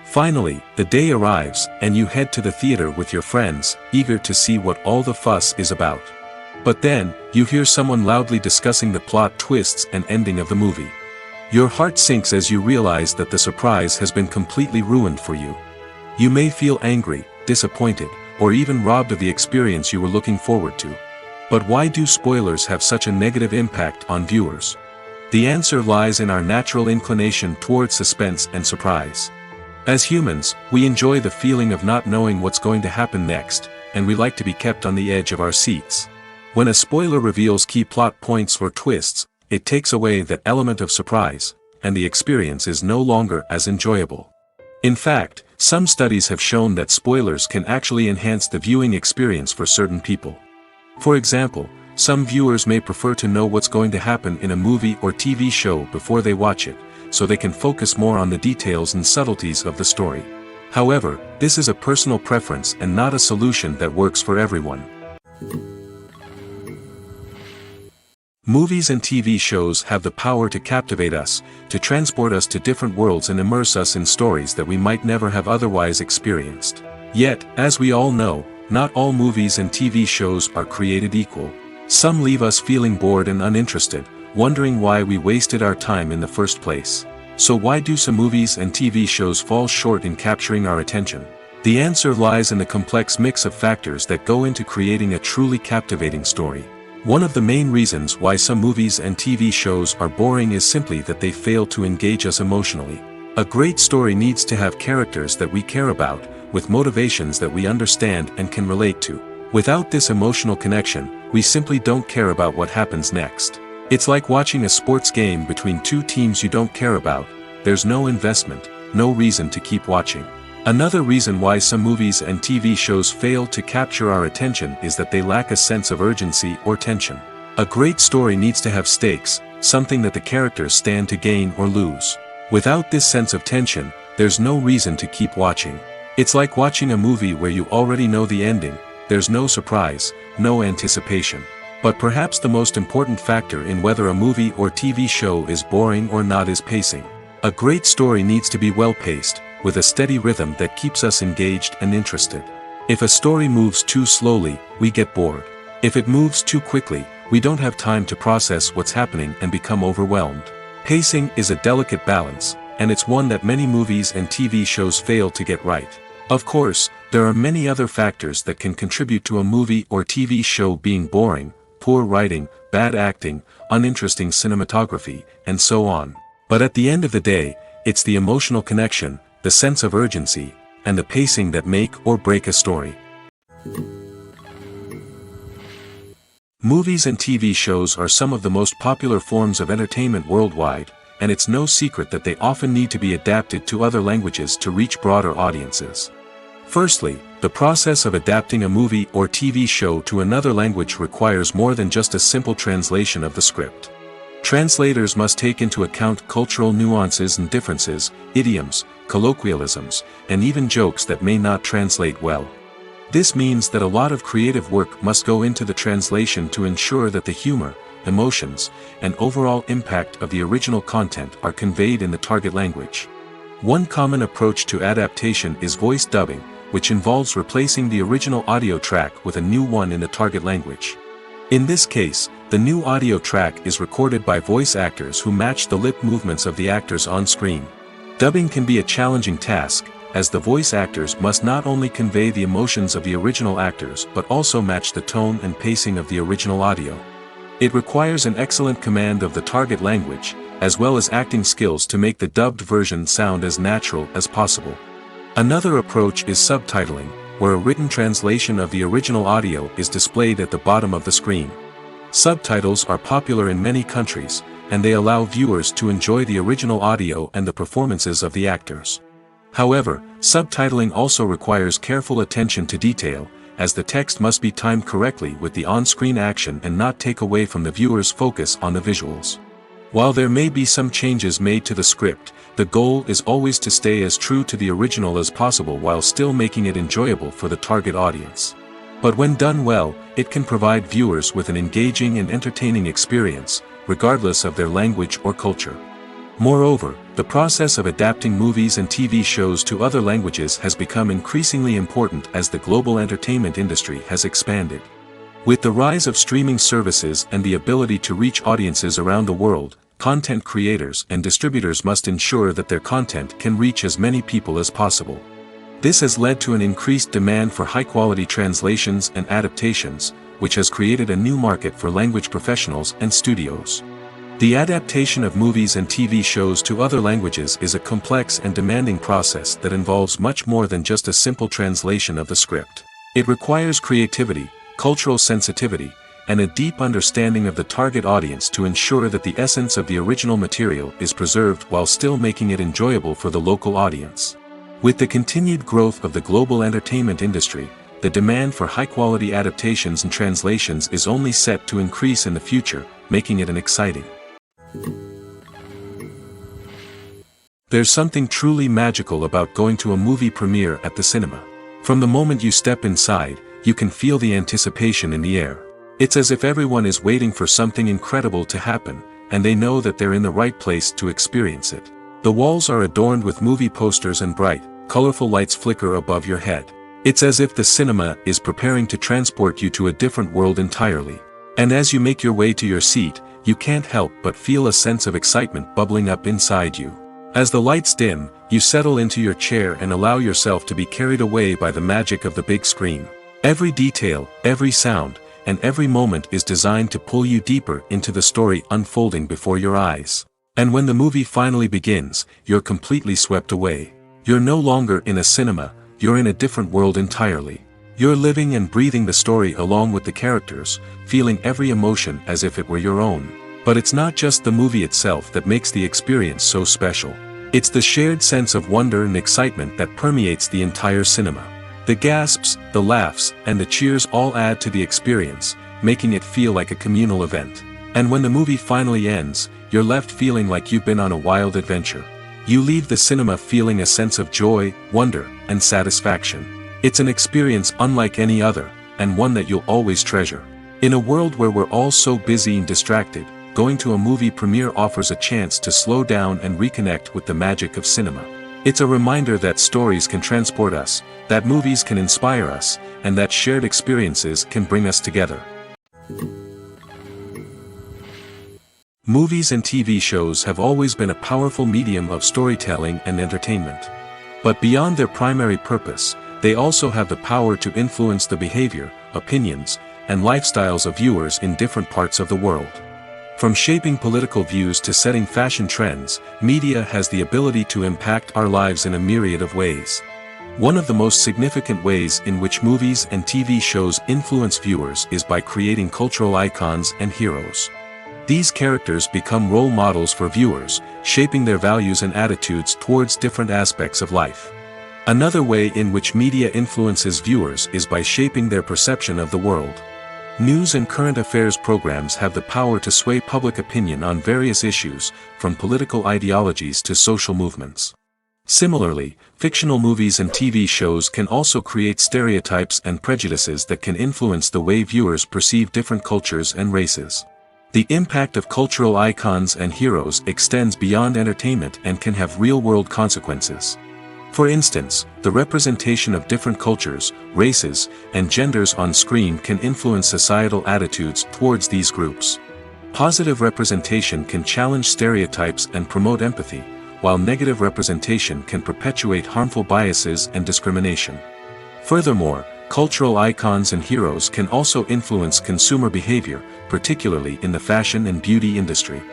Finally, the day arrives, and you head to the theater with your friends, eager to see what all the fuss is about. But then, you hear someone loudly discussing the plot twists and ending of the movie. Your heart sinks as you realize that the surprise has been completely ruined for you. You may feel angry, disappointed, or even robbed of the experience you were looking forward to. But why do spoilers have such a negative impact on viewers? The answer lies in our natural inclination towards suspense and surprise. As humans, we enjoy the feeling of not knowing what's going to happen next, and we like to be kept on the edge of our seats. When a spoiler reveals key plot points or twists, it takes away that element of surprise, and the experience is no longer as enjoyable. In fact, some studies have shown that spoilers can actually enhance the viewing experience for certain people. For example, some viewers may prefer to know what's going to happen in a movie or TV show before they watch it, so they can focus more on the details and subtleties of the story. However, this is a personal preference and not a solution that works for everyone. Movies and TV shows have the power to captivate us, to transport us to different worlds and immerse us in stories that we might never have otherwise experienced. Yet, as we all know, not all movies and TV shows are created equal. Some leave us feeling bored and uninterested, wondering why we wasted our time in the first place. So why do some movies and TV shows fall short in capturing our attention? The answer lies in the complex mix of factors that go into creating a truly captivating story. One of the main reasons why some movies and TV shows are boring is simply that they fail to engage us emotionally. A great story needs to have characters that we care about, with motivations that we understand and can relate to. Without this emotional connection, we simply don't care about what happens next. It's like watching a sports game between two teams you don't care about. There's no investment, no reason to keep watching. Another reason why some movies and TV shows fail to capture our attention is that they lack a sense of urgency or tension. A great story needs to have stakes, something that the characters stand to gain or lose. Without this sense of tension, there's no reason to keep watching. It's like watching a movie where you already know the ending, there's no surprise, no anticipation. But perhaps the most important factor in whether a movie or TV show is boring or not is pacing. A great story needs to be well-paced, with a steady rhythm that keeps us engaged and interested. If a story moves too slowly, we get bored. If it moves too quickly, we don't have time to process what's happening and become overwhelmed. Pacing is a delicate balance, and it's one that many movies and TV shows fail to get right. Of course, there are many other factors that can contribute to a movie or TV show being boring: poor writing, bad acting, uninteresting cinematography, and so on. But at the end of the day, it's the emotional connection, the sense of urgency, and the pacing that make or break a story. Movies and TV shows are some of the most popular forms of entertainment worldwide, and it's no secret that they often need to be adapted to other languages to reach broader audiences. Firstly, the process of adapting a movie or TV show to another language requires more than just a simple translation of the script. Translators must take into account cultural nuances and differences, idioms, colloquialisms, and even jokes that may not translate well. This means that a lot of creative work must go into the translation to ensure that the humor, emotions, and overall impact of the original content are conveyed in the target language. One common approach to adaptation is voice dubbing, which involves replacing the original audio track with a new one in the target language. In this case, the new audio track is recorded by voice actors who match the lip movements of the actors on screen. Dubbing can be a challenging task, as the voice actors must not only convey the emotions of the original actors but also match the tone and pacing of the original audio. It requires an excellent command of the target language, as well as acting skills to make the dubbed version sound as natural as possible. Another approach is subtitling, where a written translation of the original audio is displayed at the bottom of the screen. Subtitles are popular in many countries, and they allow viewers to enjoy the original audio and the performances of the actors. However, subtitling also requires careful attention to detail, as the text must be timed correctly with the on-screen action and not take away from the viewer's focus on the visuals. While there may be some changes made to the script, the goal is always to stay as true to the original as possible while still making it enjoyable for the target audience. But when done well, it can provide viewers with an engaging and entertaining experience, regardless of their language or culture. Moreover, the process of adapting movies and TV shows to other languages has become increasingly important as the global entertainment industry has expanded. With the rise of streaming services and the ability to reach audiences around the world, content creators and distributors must ensure that their content can reach as many people as possible. This has led to an increased demand for high-quality translations and adaptations, which has created a new market for language professionals and studios. The adaptation of movies and TV shows to other languages is a complex and demanding process that involves much more than just a simple translation of the script. It requires creativity, cultural sensitivity, and a deep understanding of the target audience to ensure that the essence of the original material is preserved while still making it enjoyable for the local audience. With the continued growth of the global entertainment industry, the demand for high-quality adaptations and translations is only set to increase in the future, making it an exciting. There's something truly magical about going to a movie premiere at the cinema. From the moment you step inside, you can feel the anticipation in the air. It's as if everyone is waiting for something incredible to happen, and they know that they're in the right place to experience it. The walls are adorned with movie posters and bright, colorful lights flicker above your head. It's as if the cinema is preparing to transport you to a different world entirely. And as you make your way to your seat, you can't help but feel a sense of excitement bubbling up inside you. As the lights dim, you settle into your chair and allow yourself to be carried away by the magic of the big screen. Every detail, every sound, and every moment is designed to pull you deeper into the story unfolding before your eyes. And when the movie finally begins, you're completely swept away. You're no longer in a cinema, you're in a different world entirely. You're living and breathing the story along with the characters, feeling every emotion as if it were your own. But it's not just the movie itself that makes the experience so special. It's the shared sense of wonder and excitement that permeates the entire cinema. The gasps, the laughs, and the cheers all add to the experience, making it feel like a communal event. And when the movie finally ends, you're left feeling like you've been on a wild adventure. You leave the cinema feeling a sense of joy, wonder, and satisfaction. It's an experience unlike any other, and one that you'll always treasure. In a world where we're all so busy and distracted, going to a movie premiere offers a chance to slow down and reconnect with the magic of cinema. It's a reminder that stories can transport us, that movies can inspire us, and that shared experiences can bring us together. Movies and TV shows have always been a powerful medium of storytelling and entertainment. But beyond their primary purpose, they also have the power to influence the behavior, opinions, and lifestyles of viewers in different parts of the world. From shaping political views to setting fashion trends, media has the ability to impact our lives in a myriad of ways. One of the most significant ways in which movies and TV shows influence viewers is by creating cultural icons and heroes. These characters become role models for viewers, shaping their values and attitudes towards different aspects of life. Another way in which media influences viewers is by shaping their perception of the world. News and current affairs programs have the power to sway public opinion on various issues, from political ideologies to social movements. Similarly, fictional movies and TV shows can also create stereotypes and prejudices that can influence the way viewers perceive different cultures and races. The impact of cultural icons and heroes extends beyond entertainment and can have real-world consequences. For instance, the representation of different cultures, races, and genders on screen can influence societal attitudes towards these groups. Positive representation can challenge stereotypes and promote empathy, while negative representation can perpetuate harmful biases and discrimination. Furthermore, cultural icons and heroes can also influence consumer behavior, particularly in the fashion and beauty industry.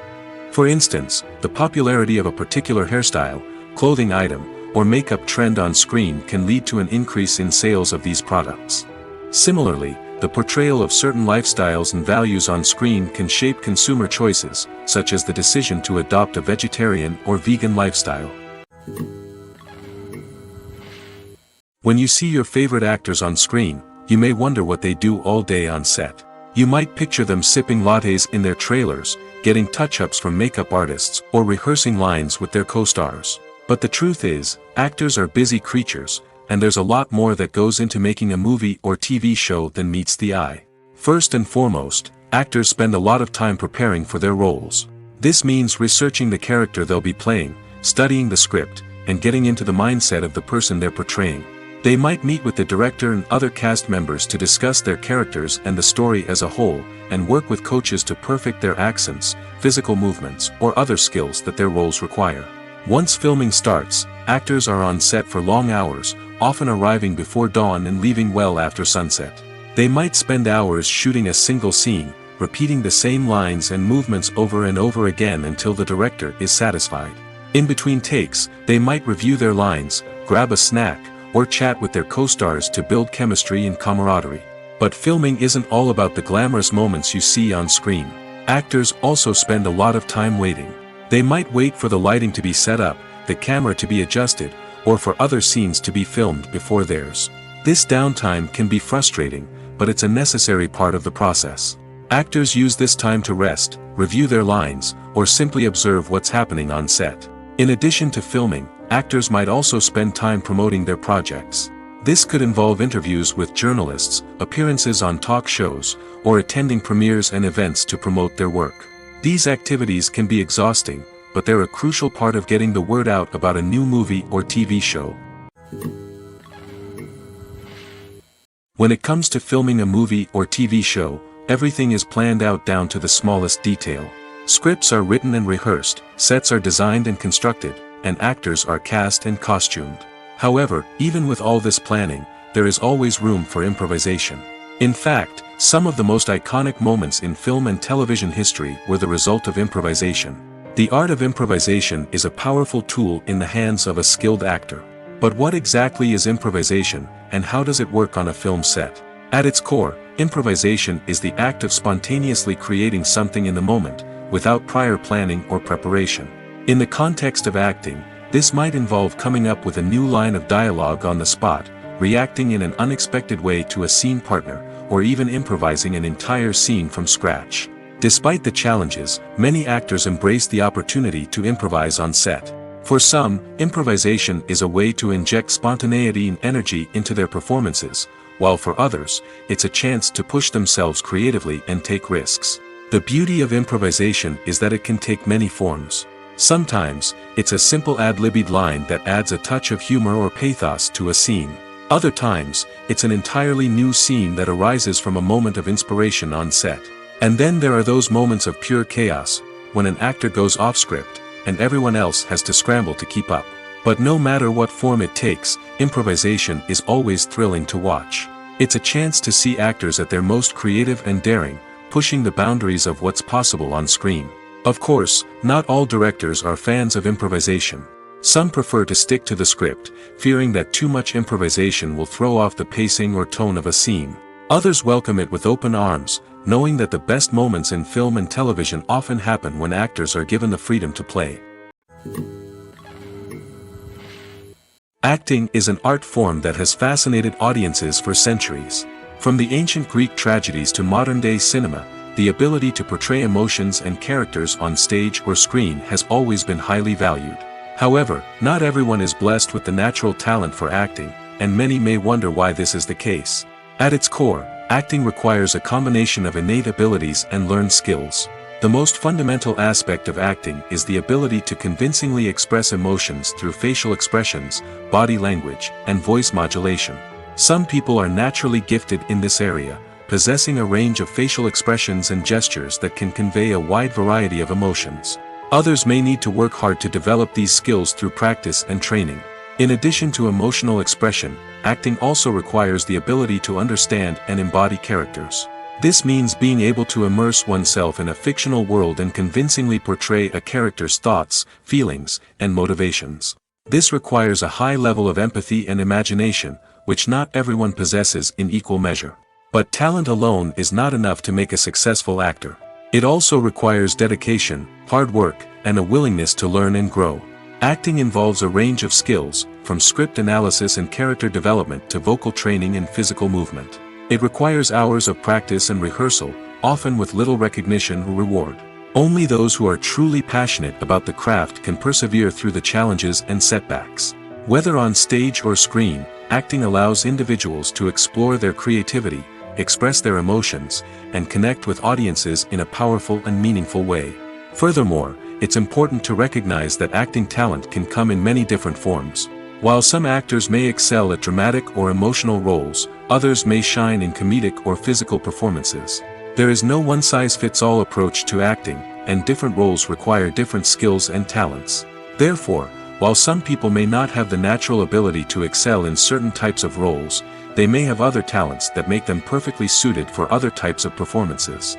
For instance, the popularity of a particular hairstyle, clothing item, or makeup trend on screen can lead to an increase in sales of these products. Similarly, the portrayal of certain lifestyles and values on screen can shape consumer choices, such as the decision to adopt a vegetarian or vegan lifestyle. When you see your favorite actors on screen, you may wonder what they do all day on set. You might picture them sipping lattes in their trailers, getting touch-ups from makeup artists, or rehearsing lines with their co-stars. But the truth is, actors are busy creatures, and there's a lot more that goes into making a movie or TV show than meets the eye. First and foremost, actors spend a lot of time preparing for their roles. This means researching the character they'll be playing, studying the script, and getting into the mindset of the person they're portraying. They might meet with the director and other cast members to discuss their characters and the story as a whole, and work with coaches to perfect their accents, physical movements, or other skills that their roles require. Once filming starts, actors are on set for long hours, often arriving before dawn and leaving well after sunset. They might spend hours shooting a single scene, repeating the same lines and movements over and over again until the director is satisfied. In between takes, they might review their lines, grab a snack, or chat with their co-stars to build chemistry and camaraderie. But filming isn't all about the glamorous moments you see on screen. Actors also spend a lot of time waiting. They might wait for the lighting to be set up, the camera to be adjusted, or for other scenes to be filmed before theirs. This downtime can be frustrating, but it's a necessary part of the process. Actors use this time to rest, review their lines, or simply observe what's happening on set. In addition to filming, actors might also spend time promoting their projects. This could involve interviews with journalists, appearances on talk shows, or attending premieres and events to promote their work. These activities can be exhausting, but they're a crucial part of getting the word out about a new movie or TV show. When it comes to filming a movie or TV show, everything is planned out down to the smallest detail. Scripts are written and rehearsed, sets are designed and constructed, and actors are cast and costumed. However, even with all this planning, there is always room for improvisation. In fact, some of the most iconic moments in film and television history were the result of improvisation. The art of improvisation is a powerful tool in the hands of a skilled actor. But what exactly is improvisation, and how does it work on a film set? At its core, improvisation is the act of spontaneously creating something in the moment, without prior planning or preparation. In the context of acting, This might involve coming up with a new line of dialogue on the spot, reacting in an unexpected way to a scene partner, or even improvising an entire scene from scratch. Despite the challenges, many actors embrace the opportunity to improvise on set. For some, improvisation is a way to inject spontaneity and energy into their performances, while for others, it's a chance to push themselves creatively and take risks. The beauty of improvisation is that it can take many forms. Sometimes, it's a simple ad-libbed line that adds a touch of humor or pathos to a scene. Other times, it's an entirely new scene that arises from a moment of inspiration on set. And then there are those moments of pure chaos, when an actor goes off script, and everyone else has to scramble to keep up. But no matter what form it takes, improvisation is always thrilling to watch. It's a chance to see actors at their most creative and daring, pushing the boundaries of what's possible on screen. Of course, not all directors are fans of improvisation. Some prefer to stick to the script, fearing that too much improvisation will throw off the pacing or tone of a scene. Others welcome it with open arms, knowing that the best moments in film and television often happen when actors are given the freedom to play. Acting is an art form that has fascinated audiences for centuries. From the ancient Greek tragedies to modern-day cinema, the ability to portray emotions and characters on stage or screen has always been highly valued. However, not everyone is blessed with the natural talent for acting, and many may wonder why this is the case. At its core, acting requires a combination of innate abilities and learned skills. The most fundamental aspect of acting is the ability to convincingly express emotions through facial expressions, body language, and voice modulation. Some people are naturally gifted in this area, possessing a range of facial expressions and gestures that can convey a wide variety of emotions. Others may need to work hard to develop these skills through practice and training. In addition to emotional expression, acting also requires the ability to understand and embody characters. This means being able to immerse oneself in a fictional world and convincingly portray a character's thoughts, feelings, and motivations. This requires a high level of empathy and imagination, which not everyone possesses in equal measure. But talent alone is not enough to make a successful actor. It also requires dedication, hard work, and a willingness to learn and grow. Acting involves a range of skills, from script analysis and character development to vocal training and physical movement. It requires hours of practice and rehearsal, often with little recognition or reward. Only those who are truly passionate about the craft can persevere through the challenges and setbacks. Whether on stage or screen, acting allows individuals to explore their creativity, express their emotions, and connect with audiences in a powerful and meaningful way. Furthermore, it's important to recognize that acting talent can come in many different forms. While some actors may excel at dramatic or emotional roles, others may shine in comedic or physical performances. There is no one-size-fits-all approach to acting, and different roles require different skills and talents. Therefore, while some people may not have the natural ability to excel in certain types of roles, they may have other talents that make them perfectly suited for other types of performances.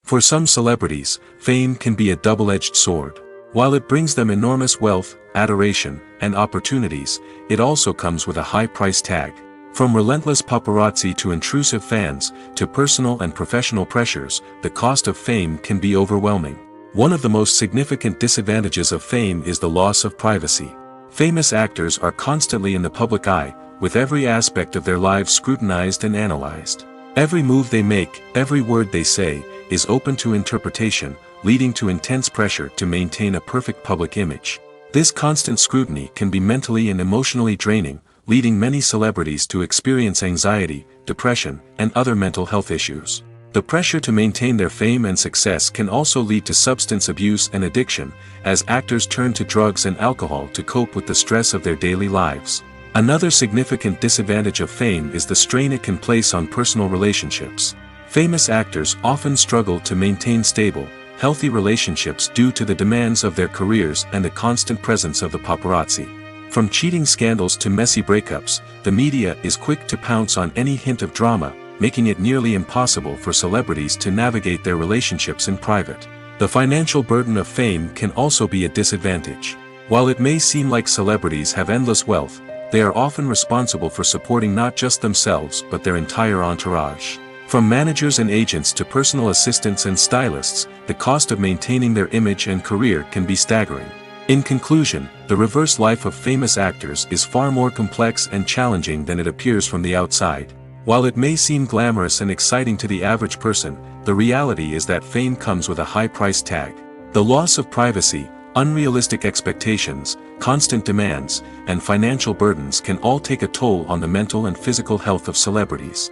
For some celebrities, fame can be a double-edged sword. While it brings them enormous wealth, adoration, and opportunities, it also comes with a high price tag. From relentless paparazzi to intrusive fans, to personal and professional pressures, the cost of fame can be overwhelming. One of the most significant disadvantages of fame is the loss of privacy. Famous actors are constantly in the public eye, with every aspect of their lives scrutinized and analyzed. Every move they make, every word they say, is open to interpretation, leading to intense pressure to maintain a perfect public image. This constant scrutiny can be mentally and emotionally draining, leading many celebrities to experience anxiety, depression, and other mental health issues. The pressure to maintain their fame and success can also lead to substance abuse and addiction, as actors turn to drugs and alcohol to cope with the stress of their daily lives. Another significant disadvantage of fame is the strain it can place on personal relationships. Famous actors often struggle to maintain stable, healthy relationships due to the demands of their careers and the constant presence of the paparazzi. From cheating scandals to messy breakups, the media is quick to pounce on any hint of drama, making it nearly impossible for celebrities to navigate their relationships in private. The financial burden of fame can also be a disadvantage. While it may seem like celebrities have endless wealth, they are often responsible for supporting not just themselves but their entire entourage. From managers and agents to personal assistants and stylists, the cost of maintaining their image and career can be staggering. In conclusion, the reverse life of famous actors is far more complex and challenging than it appears from the outside. While it may seem glamorous and exciting to the average person, the reality is that fame comes with a high price tag. The loss of privacy, unrealistic expectations, constant demands, and financial burdens can all take a toll on the mental and physical health of celebrities.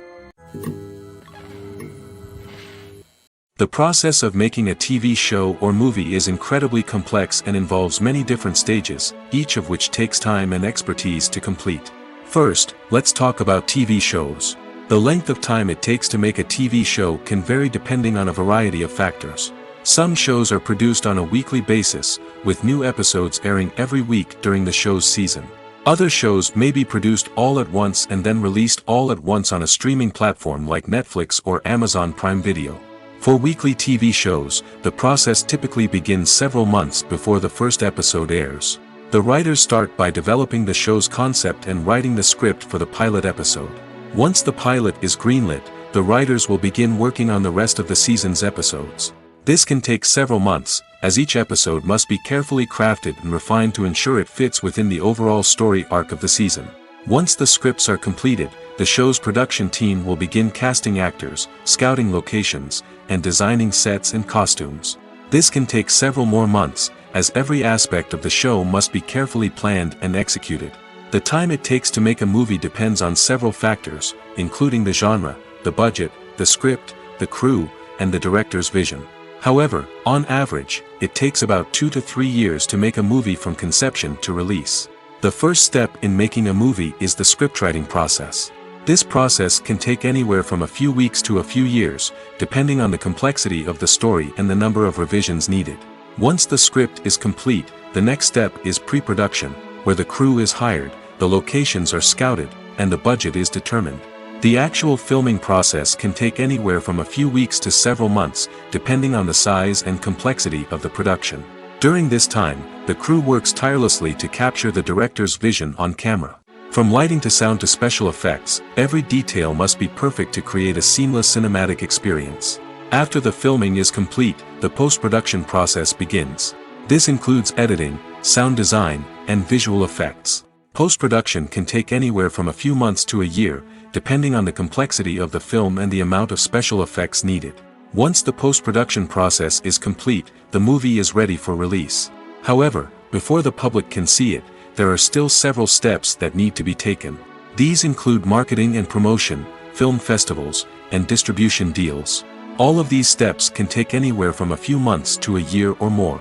The process of making a TV show or movie is incredibly complex and involves many different stages, each of which takes time and expertise to complete. First, let's talk about TV shows. The length of time it takes to make a TV show can vary depending on a variety of factors. Some shows are produced on a weekly basis, with new episodes airing every week during the show's season. Other shows may be produced all at once and then released all at once on a streaming platform like Netflix or Amazon Prime Video. For weekly TV shows, the process typically begins several months before the first episode airs. The writers start by developing the show's concept and writing the script for the pilot episode. Once the pilot is greenlit, the writers will begin working on the rest of the season's episodes. This can take several months, as each episode must be carefully crafted and refined to ensure it fits within the overall story arc of the season. Once the scripts are completed, the show's production team will begin casting actors, scouting locations, and designing sets and costumes. This can take several more months, as every aspect of the show must be carefully planned and executed. The time it takes to make a movie depends on several factors, including the genre, the budget, the script, the crew, and the director's vision. However, on average, it takes about 2 to 3 years to make a movie from conception to release. The first step in making a movie is the scriptwriting process. This process can take anywhere from a few weeks to a few years, depending on the complexity of the story and the number of revisions needed. Once the script is complete, the next step is pre-production, where the crew is hired, the locations are scouted, and the budget is determined. The actual filming process can take anywhere from a few weeks to several months, depending on the size and complexity of the production. During this time, the crew works tirelessly to capture the director's vision on camera. From lighting to sound to special effects, every detail must be perfect to create a seamless cinematic experience. After the filming is complete, the post-production process begins. This includes editing, sound design, and visual effects. Post-production can take anywhere from a few months to a year, depending on the complexity of the film and the amount of special effects needed. Once the post-production process is complete, the movie is ready for release. However, before the public can see it, there are still several steps that need to be taken. These include marketing and promotion, film festivals, and distribution deals. All of these steps can take anywhere from a few months to a year or more.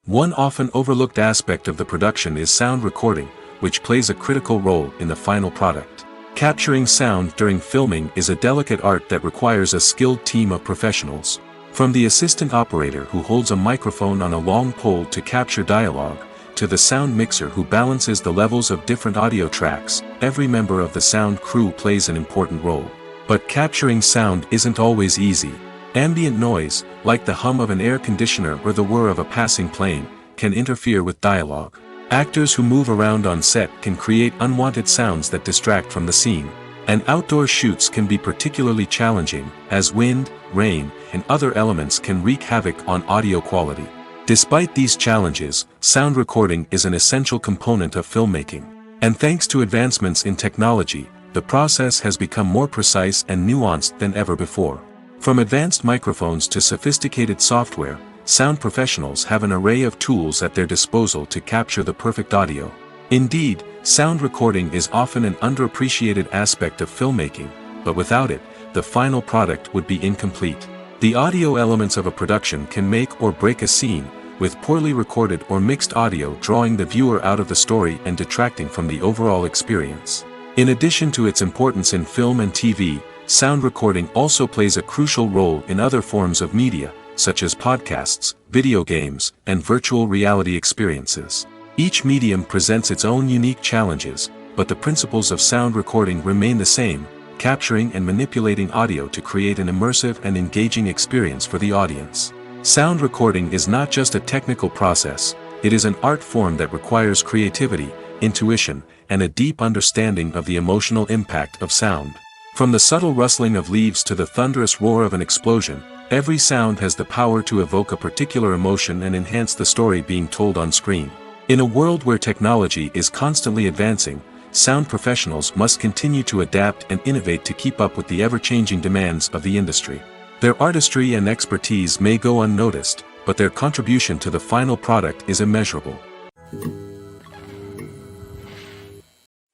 One often overlooked aspect of the production is sound recording, which plays a critical role in the final product. Capturing sound during filming is a delicate art that requires a skilled team of professionals. From the assistant operator who holds a microphone on a long pole to capture dialogue, to the sound mixer who balances the levels of different audio tracks, every member of the sound crew plays an important role. But capturing sound isn't always easy. Ambient noise, like the hum of an air conditioner or the whir of a passing plane, can interfere with dialogue. Actors who move around on set can create unwanted sounds that distract from the scene. And outdoor shoots can be particularly challenging, as wind, rain, and other elements can wreak havoc on audio quality. Despite these challenges, sound recording is an essential component of filmmaking. And thanks to advancements in technology, the process has become more precise and nuanced than ever before. From advanced microphones to sophisticated software, sound professionals have an array of tools at their disposal to capture the perfect audio. Indeed, sound recording is often an underappreciated aspect of filmmaking, but without it, the final product would be incomplete. The audio elements of a production can make or break a scene, with poorly recorded or mixed audio drawing the viewer out of the story and detracting from the overall experience. In addition to its importance in film and TV, sound recording also plays a crucial role in other forms of media, such as podcasts, video games, and virtual reality experiences. Each medium presents its own unique challenges, but the principles of sound recording remain the same, capturing and manipulating audio to create an immersive and engaging experience for the audience. Sound recording is not just a technical process, it is an art form that requires creativity, intuition, and a deep understanding of the emotional impact of sound. From the subtle rustling of leaves to the thunderous roar of an explosion, every sound has the power to evoke a particular emotion and enhance the story being told on screen. In a world where technology is constantly advancing, sound professionals must continue to adapt and innovate to keep up with the ever-changing demands of the industry. Their artistry and expertise may go unnoticed, but their contribution to the final product is immeasurable.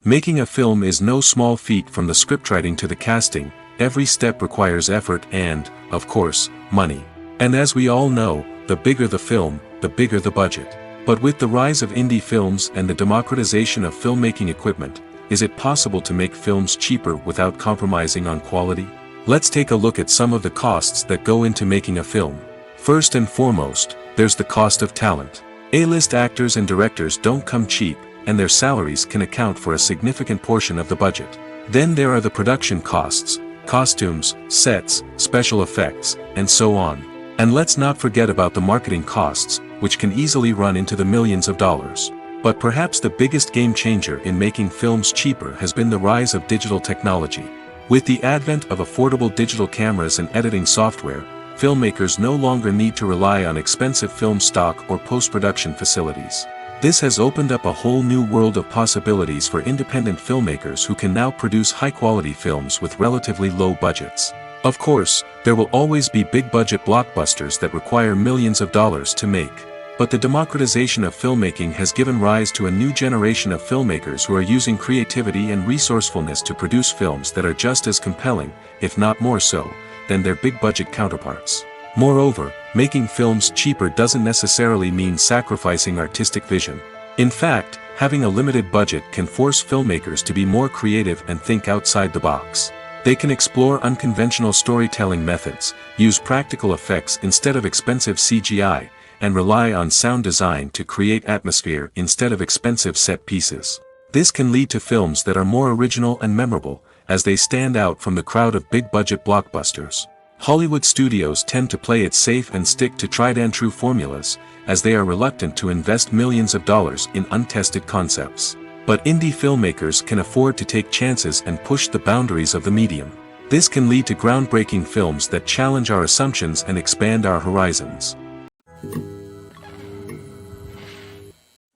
Making a film is no small feat. From the scriptwriting to the casting, every step requires effort and, of course, money. And as we all know, the bigger the film, the bigger the budget. But with the rise of indie films and the democratization of filmmaking equipment, is it possible to make films cheaper without compromising on quality? Let's take a look at some of the costs that go into making a film. First and foremost, there's the cost of talent. A-list actors and directors don't come cheap, and their salaries can account for a significant portion of the budget. Then there are the production costs, costumes, sets, special effects, and so on. And let's not forget about the marketing costs, which can easily run into the millions of dollars. But perhaps the biggest game changer in making films cheaper has been the rise of digital technology. With the advent of affordable digital cameras and editing software, filmmakers no longer need to rely on expensive film stock or post-production facilities. This has opened up a whole new world of possibilities for independent filmmakers who can now produce high-quality films with relatively low budgets. Of course, there will always be big-budget blockbusters that require millions of dollars to make. But the democratization of filmmaking has given rise to a new generation of filmmakers who are using creativity and resourcefulness to produce films that are just as compelling, if not more so, than their big-budget counterparts. Moreover, making films cheaper doesn't necessarily mean sacrificing artistic vision. In fact, having a limited budget can force filmmakers to be more creative and think outside the box. They can explore unconventional storytelling methods, use practical effects instead of expensive CGI, and rely on sound design to create atmosphere instead of expensive set pieces. This can lead to films that are more original and memorable, as they stand out from the crowd of big-budget blockbusters. Hollywood studios tend to play it safe and stick to tried-and-true formulas, as they are reluctant to invest millions of dollars in untested concepts. But indie filmmakers can afford to take chances and push the boundaries of the medium. This can lead to groundbreaking films that challenge our assumptions and expand our horizons.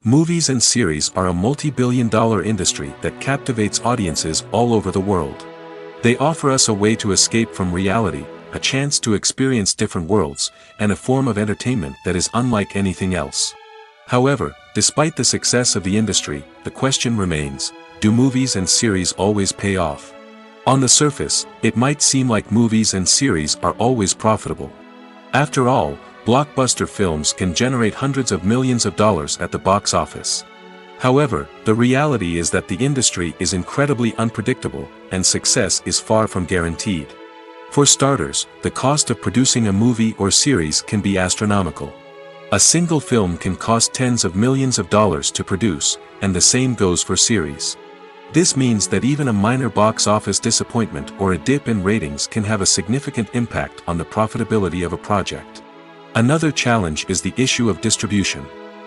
Movies and series are a multi-billion-dollar industry that captivates audiences all over the world. They offer us a way to escape from reality, a chance to experience different worlds, and a form of entertainment that is unlike anything else. However, despite the success of the industry, the question remains, do movies and series always pay off? On the surface, it might seem like movies and series are always profitable. After all, blockbuster films can generate hundreds of millions of dollars at the box office. However, the reality is that the industry is incredibly unpredictable, and success is far from guaranteed. For starters, the cost of producing a movie or series can be astronomical. A single film can cost tens of millions of dollars to produce, and the same goes for series. This means that even a minor box office disappointment or a dip in ratings can have a significant impact on the profitability of a project. Another challenge is the issue of distribution.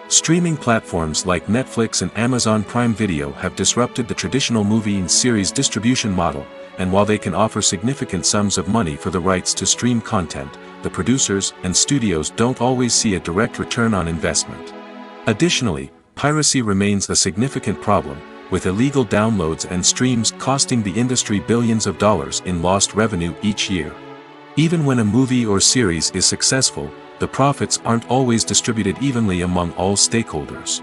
Streaming platforms like Netflix and Amazon Prime Video have disrupted the traditional movie and series distribution model, and while they can offer significant sums of money for the rights to stream content, the producers and studios don't always see a direct return on investment. Additionally, piracy remains a significant problem, with illegal downloads and streams costing the industry billions of dollars in lost revenue each year. Even when a movie or series is successful, the profits aren't always distributed evenly among all stakeholders.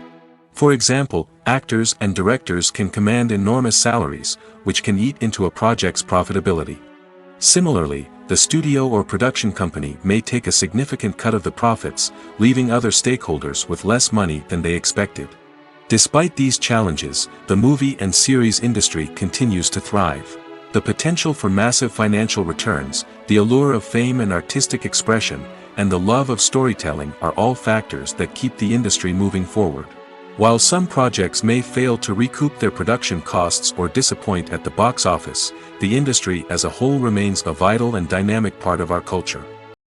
For example, actors and directors can command enormous salaries, which can eat into a project's profitability. Similarly, the studio or production company may take a significant cut of the profits, leaving other stakeholders with less money than they expected. Despite these challenges, the movie and series industry continues to thrive. The potential for massive financial returns, the allure of fame and artistic expression, and the love of storytelling are all factors that keep the industry moving forward. While some projects may fail to recoup their production costs or disappoint at the box office, the industry as a whole remains a vital and dynamic part of our culture.